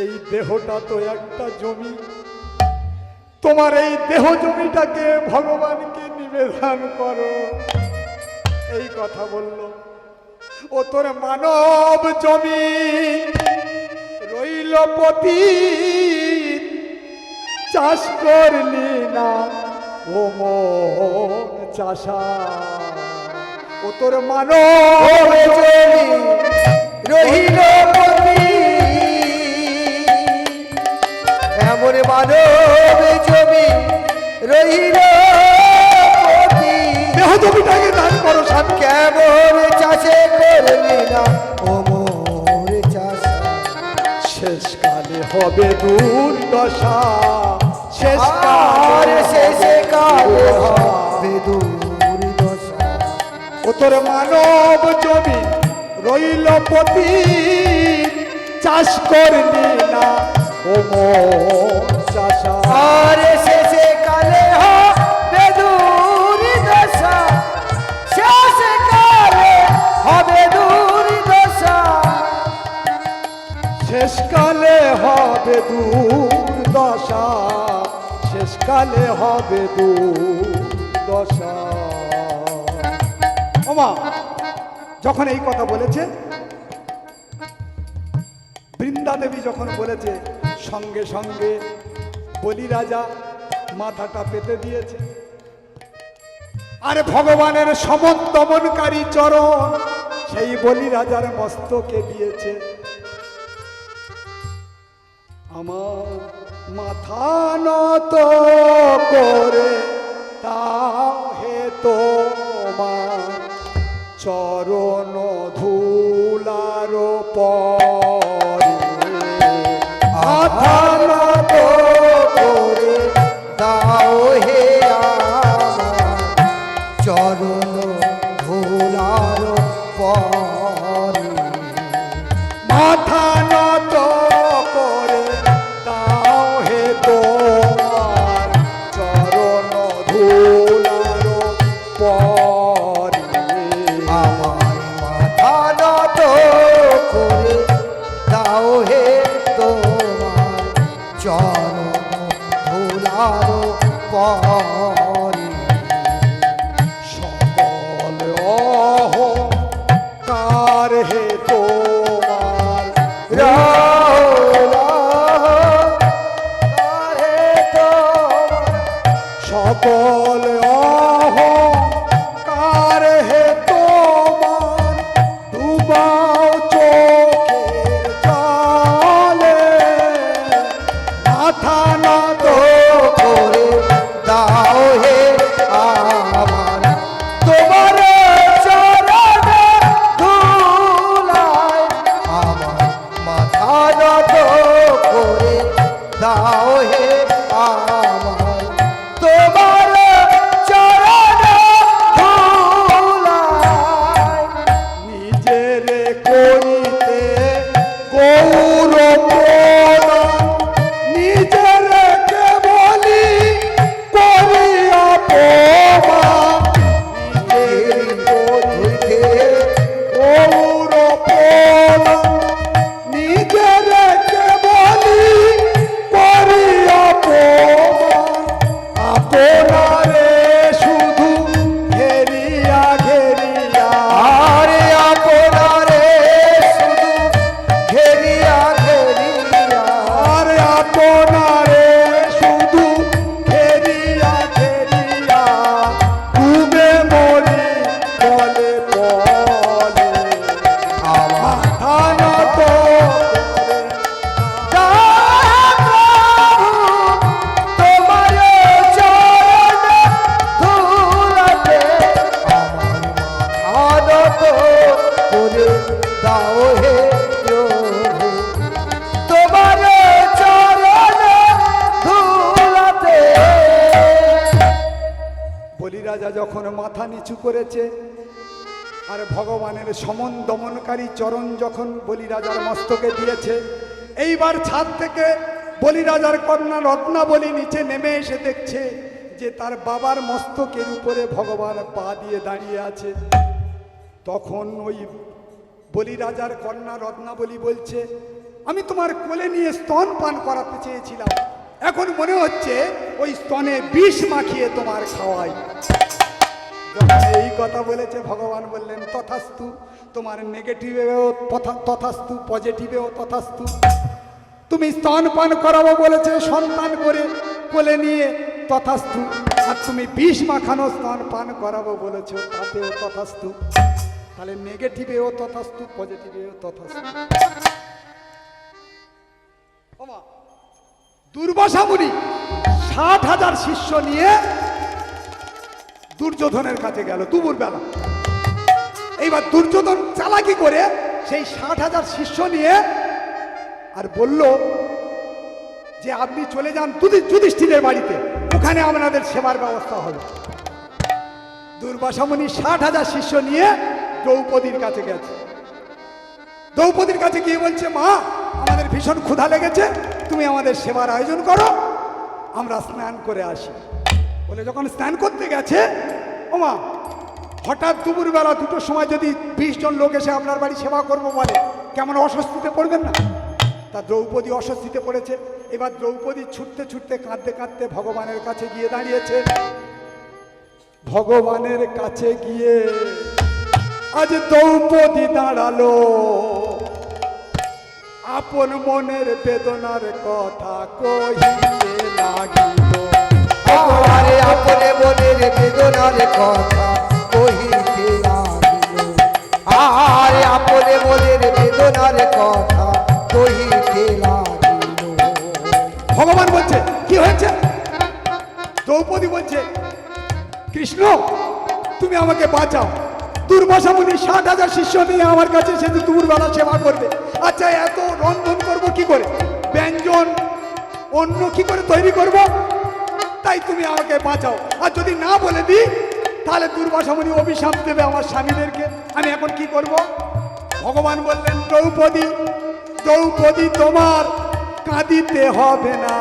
এই দেহটা তো একটা জমি, তোমার এই দেহ জমিটাকে ভগবানকে নিবেদন করো। এই কথা বলল। ও তোর মানব জমি রইল পতি, চাষ করলি না ও মন চাষা। ও তোর মানব জমি রহিল পতি, এমন মানব জমি রহিল পতি। দেহ জমিটাকে দান করো স্বামী। কেমন চাষে করলি না ও মোর চাষা, শেষকালে হবে দুর্দশা, আর শেষে কালে হবে দুর্দশা। ও তোর মানব জমি রইল পতি, চাষ করলি না ও মন চাষা। আর শেষে কালে হবে দুর্দশা, শেষে কালে হবে দুর্দশা। শেষকালে হবে দুর্দশা, শেষকালে হবে দুর্দশা। ওমা যখন এই কথা বলেছে, বৃন্দা দেবী যখন বলেছে, সঙ্গে সঙ্গে বলি রাজা মাথাটা পেতে দিয়েছে। আর ভগবানের সমদমনকারী চরণ সেই বলি রাজার মস্তকে দিয়েছে। আমার মাথা নত করে তাও হে তোমার চরণ ধুলার পরে, মাথা নত করে দাও হে আমার মাথা নত করে দাও হে তোমার চরণ ধুলার পরে সকল অহংকার হে তোমার সকল অহংকার হে তোমার ডুবাও চোখের জলে মাথা নত করে দাও হে আমার তোমার চরণে ধুলায় আমার মাথা নত করে দাও হে আমার তোমার চরণে ধুলায় নিজের করিতে গৌর নিজের কেবলি করিয়া পোমা নিজের করিতে গৌর নিজের কেবলি করিয়া পোমা আপনারে শুধু ঘেরিয়া ঘেরিয়া আরে আপনারে শুধু ঘেরিয়া ঘেরিয়া আর আপনারে শুধু ঘেরিয়া ঘেরিয়া ডুবে মরি বলে বলে আমার মাথা নত করে তোমার চরণে ধুলাতে আমার মাথা নত করে দাও হে প্রভু তোমার চরণে ধুলাতে বলি রাজা যখন মাথা নিচু করেছে আর ভগবানের সমন দমনকারী চরণ যখন বলি রাজার মস্তকে দিয়েছে, এইবার ছাদ থেকে বলি রাজার কন্যা রত্নাবলী নিচে নেমে এসে দেখছে যে তার বাবার মস্তকের উপরে ভগবান পা দিয়ে দাঁড়িয়ে আছে। তখন ওই বলি রাজার কন্যা রত্নাবলী বলছে, আমি তোমার কোলে নিয়ে স্তন পান করাতে চেয়েছিলাম, এখন মনে হচ্ছে ওই স্তনে বিষ মাখিয়ে তোমার খাওয়াই। যখন এই কথা বলেছে ভগবান বললেন তথাস্তু, তোমার নেগেটিভেও তথাস্তু, পজিটিভেও তথাস্তু। তুমি স্তন পান করাবো বলেছে সন্তান করে কোলে নিয়ে তথাস্তু, আর তুমি বিষ মাখানো স্তন পান করাবো বলেছো তাতেও তথাস্তু। তাহলে নেগেটিভেও তথাস্তু, পজিটিভেও তথাস্তু। ওমা, দুর্বাসা মুনি 60,000 শিষ্য নিয়ে দুর্যোধনের কাছে গেল দুপুর বেলা। এইবার দুর্যোধন চালাকি করে সেই 60,000 শিষ্য নিয়ে আর বলল যে আপনি চলে যান যুধিষ্ঠিরের বাড়িতে, ওখানে আপনাদের সেবার ব্যবস্থা হবে। দুর্বাসা মুনি 60,000 শিষ্য নিয়ে দ্রৌপদীর কাছে গেছে। দ্রৌপদীর কাছে গিয়ে বলছে, মা আমাদের ভীষণ ক্ষুধা লেগেছে, তুমি আমাদের সেবার আয়োজন করো, আমরা স্নান করে আসি। বলে যখন স্নান করতে গেছে, ওমা হঠাৎ দুপুরবেলা 2টোর সময় যদি 20 জন লোক এসে আপনার বাড়ি সেবা করবো বলে, কেমন অস্বস্তিতে পড়বেন না? তা দ্রৌপদী অস্বস্তিতে পড়েছে। এবার দ্রৌপদী ছুটতে ছুটতে কাঁদতে কাঁদতে ভগবানের কাছে গিয়ে দাঁড়িয়েছে। ভগবানের কাছে গিয়ে আজ দ্রৌপদী দাঁড়ালো, আপন মনের বেদনার কথা কহিতে লাগিল। আরে আপনে মনের বেদনার কথা কহিতে লাগিল, আরে আপনে মনের বেদনার কথা কহিতে লাগিল। ভগবান বলছে কি হয়েছে? দ্রৌপদী বলছে, কৃষ্ণ তুমি আমাকে বাঁচাও। দুর্বাসা মুনি 60,000 শিষ্য নিয়ে আমার কাছে এসে দুপুরবেলা সেবা করবে। আচ্ছা এত রন্ধন করব কি করে, ব্যঞ্জন অন্য কি করে তৈরি করব? তাই তুমি আমাকে বাঁচাও। আর যদি না বলে দিই তাহলে দুর্বাসা মুনি অভিশাপ দেবে আমার স্বামীদেরকে, আমি এখন কি করব? ভগবান বললেন, দ্রৌপদী দ্রৌপদী তোমার কাঁদিতে হবে না,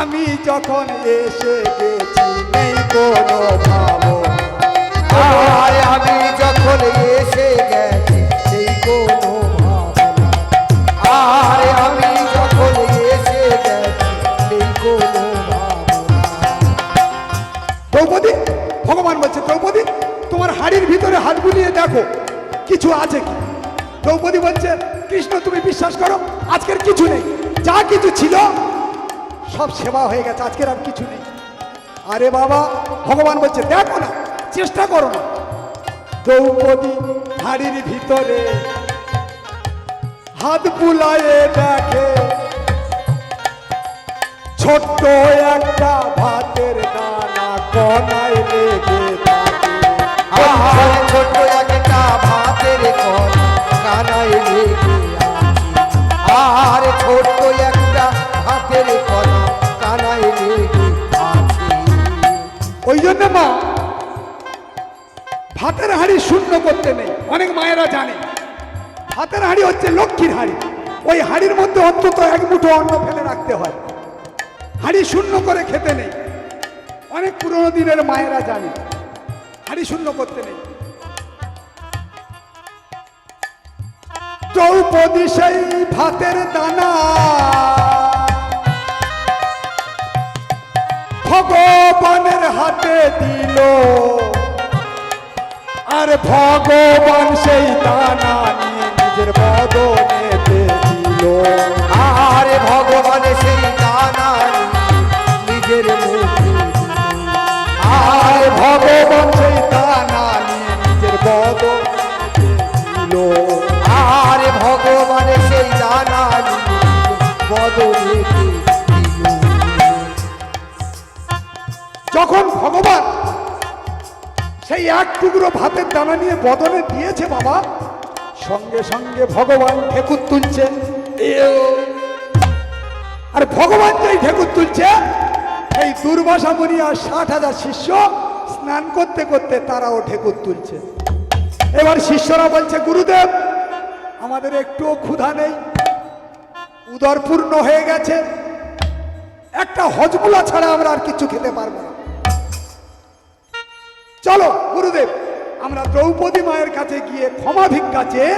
আমি যখন এসে গেছি নেই কোনো ভাবনা। আর আমি যখন এসে গেছি সেই কোনো ভাবনা, আর আমি যখন এসে গেছি সেই কোনো ভাবনা। দ্রৌপদী, ভগবান বলছে দ্রৌপদী তোমার হাড়ির ভিতরে হাত বুলিয়ে দেখো কিছু আছে কি। দ্রৌপদী বলছে কৃষ্ণ তুমি বিশ্বাস করো আজকের কিছু নেই, যা কিছু ছিল সব সেবা হয়ে গেছে, আজকের আর কিছু নেই। আরে বাবা, ভগবান বলছে দেখো না, চেষ্টা করো না। দ্রৌপদী হাড়ির ভিতরে হাত বুলায়ে দেখে ছোট্ট একটা ভাতের দানা কনায় লেগে থাকে। আর ছোট একটা ভাতের কণা কানায় লেগে আছে, আর ছোট্ট একটা ভাতের কণা কানায় লেগে আছে। ওই জন্য মা ভাতের হাঁড়ি শূন্য করতে নেই। অনেক মায়েরা জানে ভাতের হাঁড়ি হচ্ছে লক্ষ্মীর হাঁড়ি, ওই হাঁড়ির মধ্যে অন্তত এক মুঠো অন্ন ফেলে রাখতে হয়, হাঁড়ি শূন্য করে খেতে নেই। অনেক পুরনো দিনের মায়েরা জানে হাঁড়ি শূন্য করতে নেই। দ্রৌপদী সেই ভাতের দানা ভগবানের হাতে দিল, আর ভগবান সেই দানা নিয়ে নিজের বদনেতে দিল। আর ভগবান সেই দানা নিজের মুখে দিল, আর ভগবান সেই দানা নিয়ে নিজের বদনেতে দিল। আর ভগবান সেই দানা বদলে দিল। যখন ভগবান সেই এক টুকরো ভাতের দানা নিয়ে বদলে দিয়েছে বাবা, সঙ্গে সঙ্গে ভগবান ঠেকুর তুলছে। আর ভগবান যেই ঠেকুর তুলছে, এই দুর্বাসা মুনি আর 60,000 শিষ্য স্নান করতে করতে তারাও ঠেকুর তুলছে। এবার শিষ্যরা বলছে গুরুদেব আমাদের একটুও ক্ষুধা নেই, উদর পূর্ণ হয়ে গেছে, একটা হজমুলা ছাড়া আমরা আর কিছু খেতে পারবো না। চলো গুরুদেব আমরা দ্রৌপদী মায়ের কাছে গিয়ে ক্ষমা ভিক্ষা চেয়ে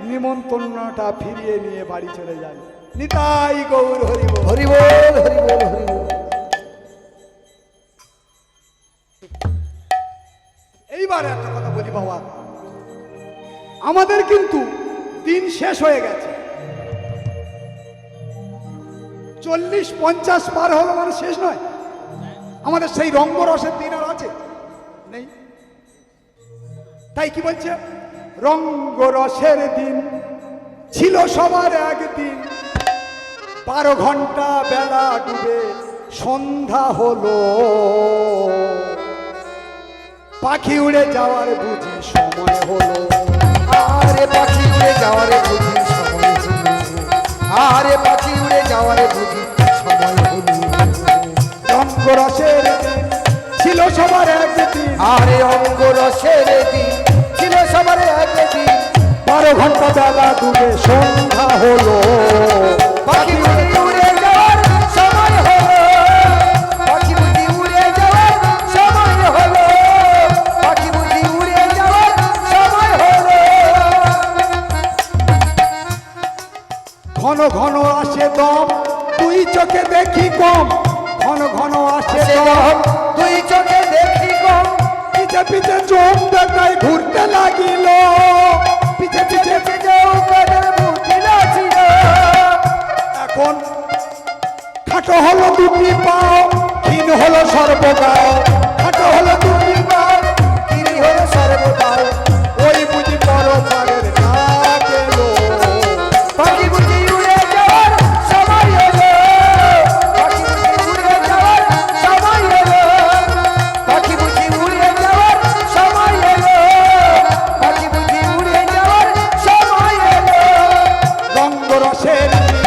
নিমন্ত্রণটা ফিরিয়ে নিয়ে বাড়ি চলে যাই। নিতাই গৌর হরি বল। হরি বল, হরি বল, হরি বল। এইবার একটা কথা বলি বাবা, আমাদের কিন্তু দিন শেষ হয়ে গেছে, 40-50 পার হলো মানে শেষ নয়। আমাদের সেই রঙ্গরসের দিন আর আছে নেই। তাই কি বলছে, রঙ্গরসের দিন ছিল সবার একদিন, 12 ঘন্টা বেলা ডুবে সন্ধ্যা হলো, পাখি উড়ে যাওয়ার বুঝি সময় হলো। আরে পাখি উড়ে যাওয়ারে বুঝি সময় হলো, আরে পাখি উড়ে যাওয়ারে বুঝি সময় হলো। রঙ্গরসের দিন ছিল সবার একদিন, আরে অঙ্গরসের দিন ছিল সবার একদিন, 12 ঘন্টা বেলা ডুবে সন্ধ্যা হলো, পাখি বুঝি উড়ে যাওয়ার সময় হলো, পাখি বুঝি উড়ে যাওয়ার সময় হলো, পাখি বুঝি উড়ে যাওয়ার সময় হলো। ঘন ঘন আসে দম দুই চোখে দেখি কম, ঘন ঘন আসে সে দম দুই চোখে দেখি কম, পিছে পিছে চোখ দেখায় ঘুরতে লাগিল, পিছে পিছে এখন খাটো হলো দুটি পাও, ক্ষীণ হলো সর্বগাও, খাটো হলো দুটি পাও, তিনি হলো সর্বদাই। ওই বুঝি পরপারের ডাক এলো। পাখি বুঝি উড়ে যাওয়ার সময় হলো, পাখি বুঝি উড়ে যাওয়ার সময় হলো, পাখি বুঝি উড়ে যাওয়ার সময় হলো, পাখি বুঝি উড়ে যাওয়ার সময় হলো। রঙ্গরসের দিন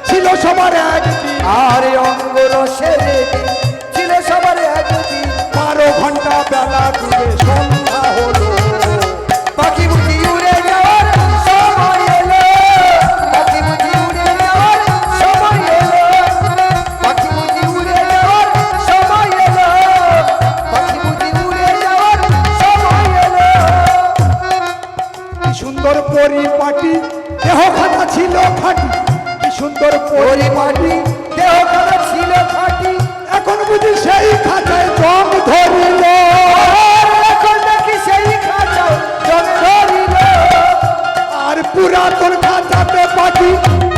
ছিল সবার একদিন, আরে অঙ্গরসের দিন ছিল সবার একদিন, সুন্দর পরিপাটি দেহ খাতা ছিল খাটি, কি সুন্দর পরিপাটি দেহ খাতা ছিল খাটি, এখন বুঝি সেই খাতায় জং ধরিল, এখন নাকি সেই খাতায় জং ধরিল। আর পুরাতন খাতাতে পাখি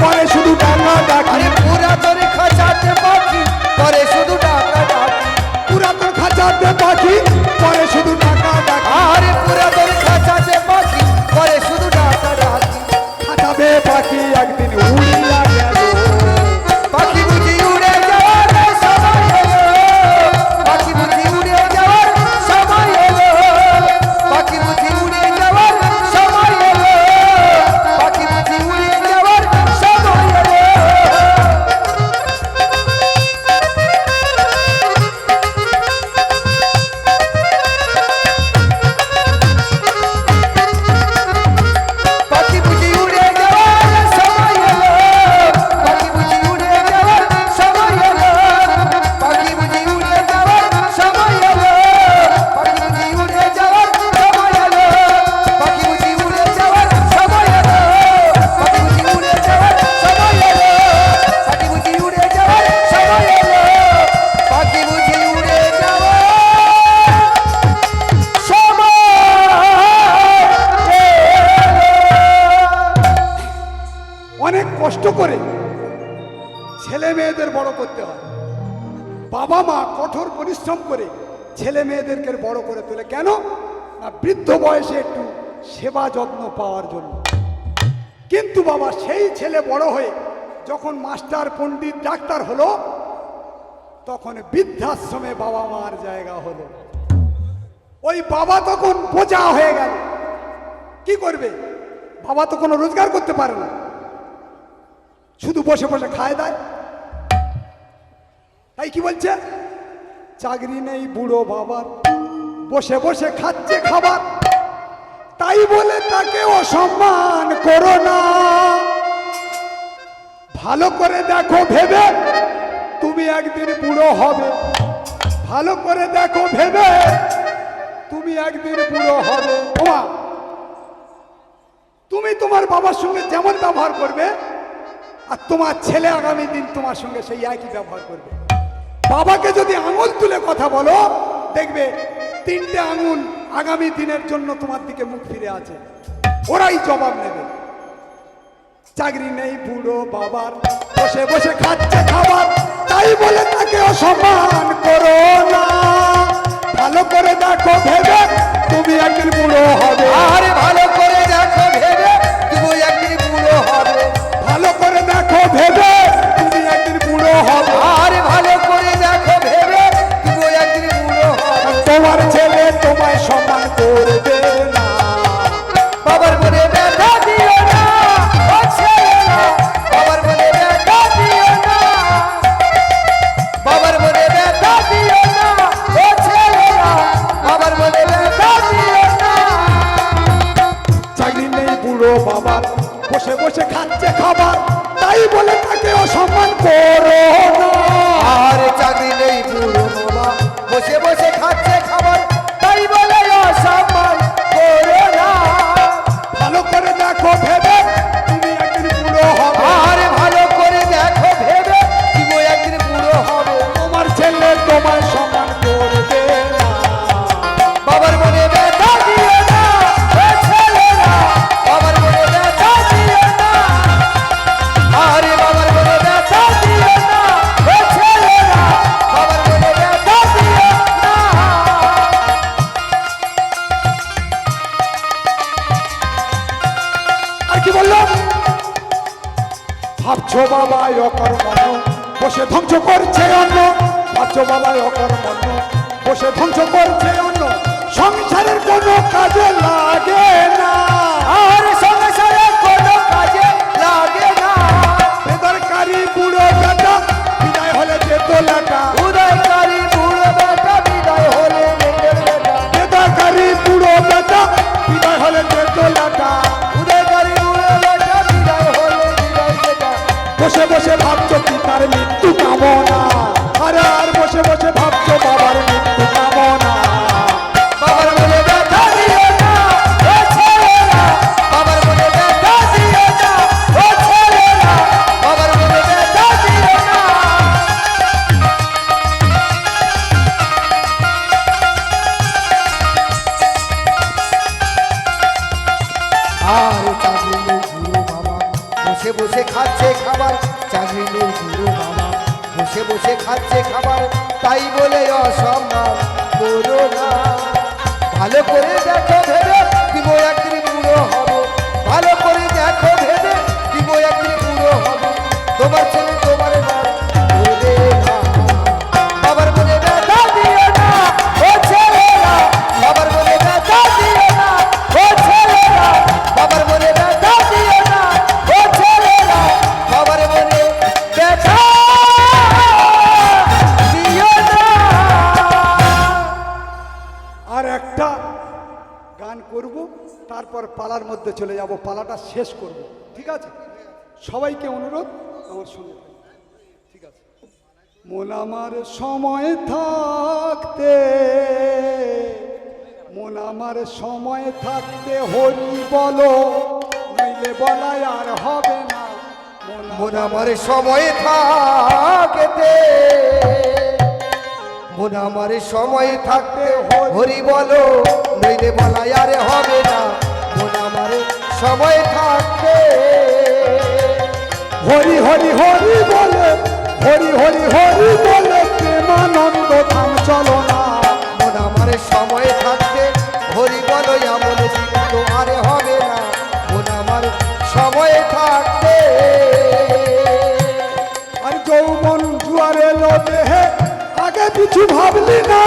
করে শুধু ডাঙা ডাকি, আরে পুরাতন খাঁচাতে পাখি করে শুধু ডাকা ডাকি, পুরাতন খাঁচাতে পাখি করে শুধু ডাকা ডাকি, আরে পুরাতন খাঁচাতে পাখি করে শুধু ডাকা ডাকি। খাঁচাতে পাখি একদিন উড়িয়া গেল, পাখি বুঝি উড়ে যাওয়ার সময় এলো, পাখি বুঝি উড়ে যাওয়ার সময় এলো, পাখি বুঝি উড়ে যাওয়ার সময় এলো, পাখি বুঝি উড়ে যাওয়ার সময় এলো। পাখি বুঝি উড়ে যাওয়ার সময় এলো, পাখি বুঝি উড়ে যাওয়ার সময় এলো, পাখি বুঝি উড়ে যাওয়ার সময় এলো, পাখি বুঝি উড়ে যাওয়ার সময় এলো, পাখি বুঝি উড়ে যাওয়ার সময় এলো, পাখি বুঝি উড়ে যাওয়ার সময় এলো, পাখি বুঝি উড়ে যাওয়ার সময় এলো, পাখি বুঝি উড়ে যাওয়ার সময় অনেক কষ্ট করে ছেলে মেয়েদের বড় করতে হয়, বাবা মা কঠোর পরিশ্রম করে ছেলে মেয়েদেরকে বড় করে তোলে, কেন না বৃদ্ধ বয়সে একটু সেবা যত্ন পাওয়ার জন্য। কিন্তু বাবা সেই ছেলে বড় হয়ে যখন মাস্টার পণ্ডিত ডাক্তার হলো, তখন বৃদ্ধাশ্রমে বাবা মার জায়গা হলো। ওই বাবা তখন বোঝা হয়ে গেল, কি করবে? বাবা তো কোনো রোজগার করতে পারে না, শুধু বসে বসে খায় দেয়। তাই কি বলছে? চাকরি নেই বুড়ো বাবার, বসে বসে খাচ্ছে খাবার, তাই বলে তাকে অসম্মান করো না। ভালো করে দেখো ভেবে তুমি একদিন বুড়ো হবে, ভালো করে দেখো ভেবে তুমি একদিন বুড়ো হবে। ওমা, তুমি তোমার বাবার সঙ্গে যেমন ব্যবহার করবে, আর তোমার ছেলে আগামী দিন তোমার সঙ্গে সেই একই ব্যবহার করবে। বাবাকে যদি আঙুল তুলে কথা বলো, দেখবে তিনটে আঙুল আগামী দিনের জন্য তোমার দিকে মুখ ফিরে আছে, ওরাই জবাব নেবে। চাকরি নেই বুড়ো বাবার, বসে বসে খাচ্ছে খাবার, তাই বলে তাকে অসম্মান করো না। ভালো করে দেখো ভেবে তুমি একদিন বুড়ো হবে, আরে ভালো করে দেখো ভেবে তুমি একদিন বুড়ো হবে, ভালো করে দেখো ভেবে তুমি একদিন বুড়ো হবে। আরে ভালো করে দেখো ভেবে তুমি একদিন বুড়ো হবে। তোমার ছেলে তোমায় সম্মান করবে না, বাবার মনে ব্যথা দিও না, ও ছেলেরা, বাবার মনে ব্যথা দিও না, বাবার মনে ব্যথা দিও না, ও ছেলেরা, বাবার মনে ব্যথা দিও না। চাকরি নেই বুড়ো বাবার, বসে বসে খাচ্ছে খাবার, তাই বলে তাকে অসম্মান করো না। আরে চাকরি নেই বুড়ো বাবা, বসে বসে খাচ্ছে খাবার, তাই বলে অসম্মান করো না। ভালো করে দেখো ভেবে তুমি একদিন বুড়ো হবে, আরে ভালো করে দেখো ভেবে তুমি একদিন বুড়ো হবে। তোমার ছেলে তোমায় সম্মান করবে না। বাবার মনে ব্যথা দিও না, ও ছেলেরা, বাবার মনে ব্যথা দিও না, আরে বাবার মনে ব্যথা দিও না, ও ছেলেরা, বাবার মনে ব্যথা দিও না। আর কি বললো? ভাবছো বাবা অকর্মণ্য, বসে ধ্বংস করছে অন্য, ভাবছো বাবা অকর্মণ্য, বসে ধ্বংস করছে অন্য, সংসারের কোনো কাজে লাগে না। আর সংসারে কোনো কাজে লাগে না, বেদরকারি বুড়ো বেটা বিদায় হলে যেত লেখা, উদয়কারী বুড়ো বেটা বিদায় হলে মেয়ের বেটা, বেদরকারি বুড়ো বেটা বিদায় হলে যেত লেখা। উদয়কারী বুড়ো বেটা বিদায় হলে বিদায় বেটা। বসে বসে ভাবছো পিতার মৃত্যু কামনা, আরে আর বসে বসে ভাবছো বাবার মৃত্যু কামনা। বাবার মনে ব্যথা দিও না, আর চাকরি নেই বুড়ো বাবা বসে বসে খাচ্ছে খাবার, চাকরি নেই বুড়ো বাবা বসে বসে খাচ্ছে খাবার, তাই বলে অসম্মান করো না। ভালো করে দেখো ভেবে দিব একদিন বুড়ো হবো, ভালো করে দেখো ভেবে দিব একদিন বুড়ো হবো, তোমার ছেলে তোমার নাম বলে না। বাবার মনে ব্যথা দিও না ও ছেলেরা, বাবার মনে ব্যথা দিও না ও ছেলেরা, বাবার মনে ব্যথা দিও না ও ছেলেরা, বাবার মনে ব্যথা দিও না। আর একটা গান করব, তারপর পালার মধ্যে চলে যাব, পালাটা শেষ করব, ঠিক আছে? সবাইকে অনুরোধ আমার সঙ্গে থাকবে, ঠিক আছে? মন আমার সময় থাকতে, মন আমার সময় থাকতে হরি বলো, নইলে বলাই আর হবে না। মন আমার সময় থাকতে, মন আমার সময় থাকতে হরি বলো, নইলে বলাই আর হবে না। মন আমার সময় থাকতে হরি হরি হরি বলে, হরি হরি হরি বলে প্রেমানন্দ ধাম চলো না। মন আমার সময় থাকতে হরি বলো, এমন দিন তো আর হবে না। মন আমার সময় থাকতে আর যৌবন জুয়ার এলো দেহে, আগে পিছু ভাবলি না,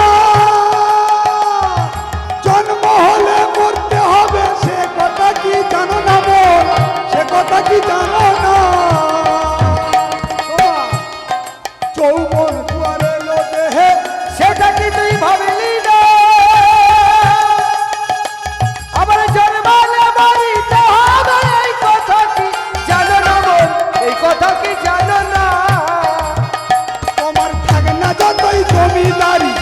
জন্ম হলে মরতে হবে সে কথা কি জানো না মোর, সে কথা কি জানো না? যৌবন জুয়ার এলো দেহে, সেটা কি তুই ভাবলি না? আবার জন্মালে মরিতে হবে এই কথা কি জানো না মন, এই কথা কি জানো না? তোমার থাকে না যতই জমিদারি,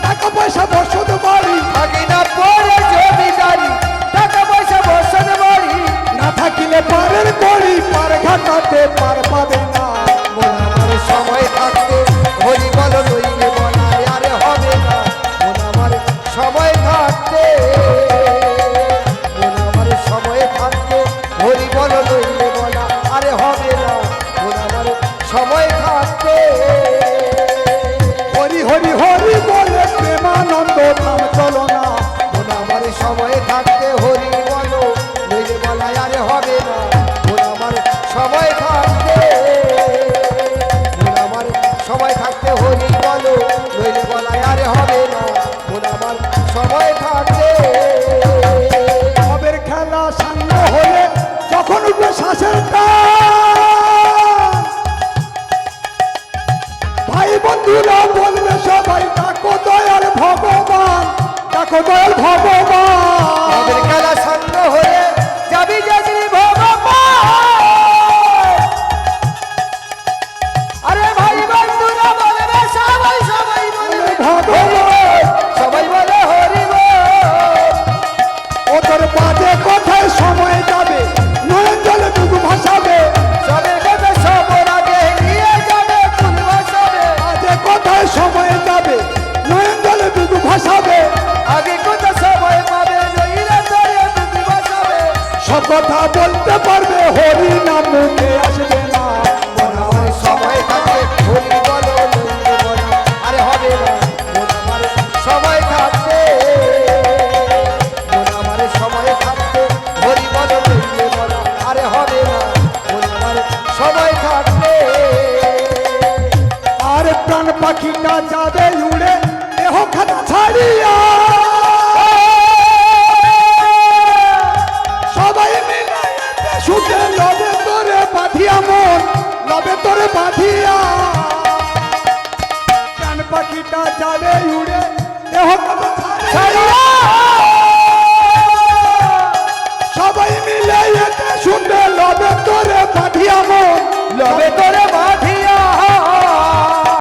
টাকা পয়সা বসত বাড়ি, আগে না পরে জমিদারি, টাকা পয়সা বসত বাড়ি, না থাকিলে পারের করি, পার ঘাটাতে পার পাবে না। মন আমার সময় থাকতে হরি বলো, নইলে বলাই আরে হবে না। মন আমার সময় থাকতে, মন আমার সময় থাকতে হরি বলো, নইলে বলা আরে হবে না। মন আমার সময় থাকতে হরি হরি হরি বলে প্রেমানন্দ ধাম চলো না। মন আমার সময় থাকতে হরি বলো, নইলে বলাই আরে হবে না। মন আমার সময় থাকতে, মন আমার সময় থাকতে হরি বলো, নইলে বলাই আরে হবে না। মন আমার সময় থাকতে সবের খেলা সাঙ্গ হলে যখন উঠবে শ্বাসের টান, ভাই বন্ধুরা বলবে সবাই ডাকো দয়াল ভগবান, ডাকো দয়াল ভগবান। আমাদের খেলা সাঙ্গ হয়ে যাবি যাবি ভগবান। আরে ভাই বন্ধুরা বলবে সবাই, সবাই বলবে ভগবান সবাই বলে হরি বল। ও তোর বাজে কোথায় সময় যাবে, নয়ন জলে ডুবু ভাসাবে, সবের কথা সবর আগে নিয়ে যাবে ফুল ভাসাবে, বাজে কোথায় সময় যাবে, নয়ন জলে ডুবু ভাসাবে, আগে কথা সময় পাবে নইলে তোরে ফুল ভাসাবে। সব কথা বলতে পারবে, হরি নাম মুখে আসবে না। মন আমার সময় থাকে হরি বলো, নইলে বলা আরে হবে না। মন আমার সময় থাকতে, মন আমার সময় থাকতে হরি বলো, নইলে বলা আরে হবে না। মন আমার সময় থাকতে আর প্রাণ পাখিটা যাবে উড়ে দেহ খাতা ছাড়িয়া, সবাই মিলে এতে সুখে লবে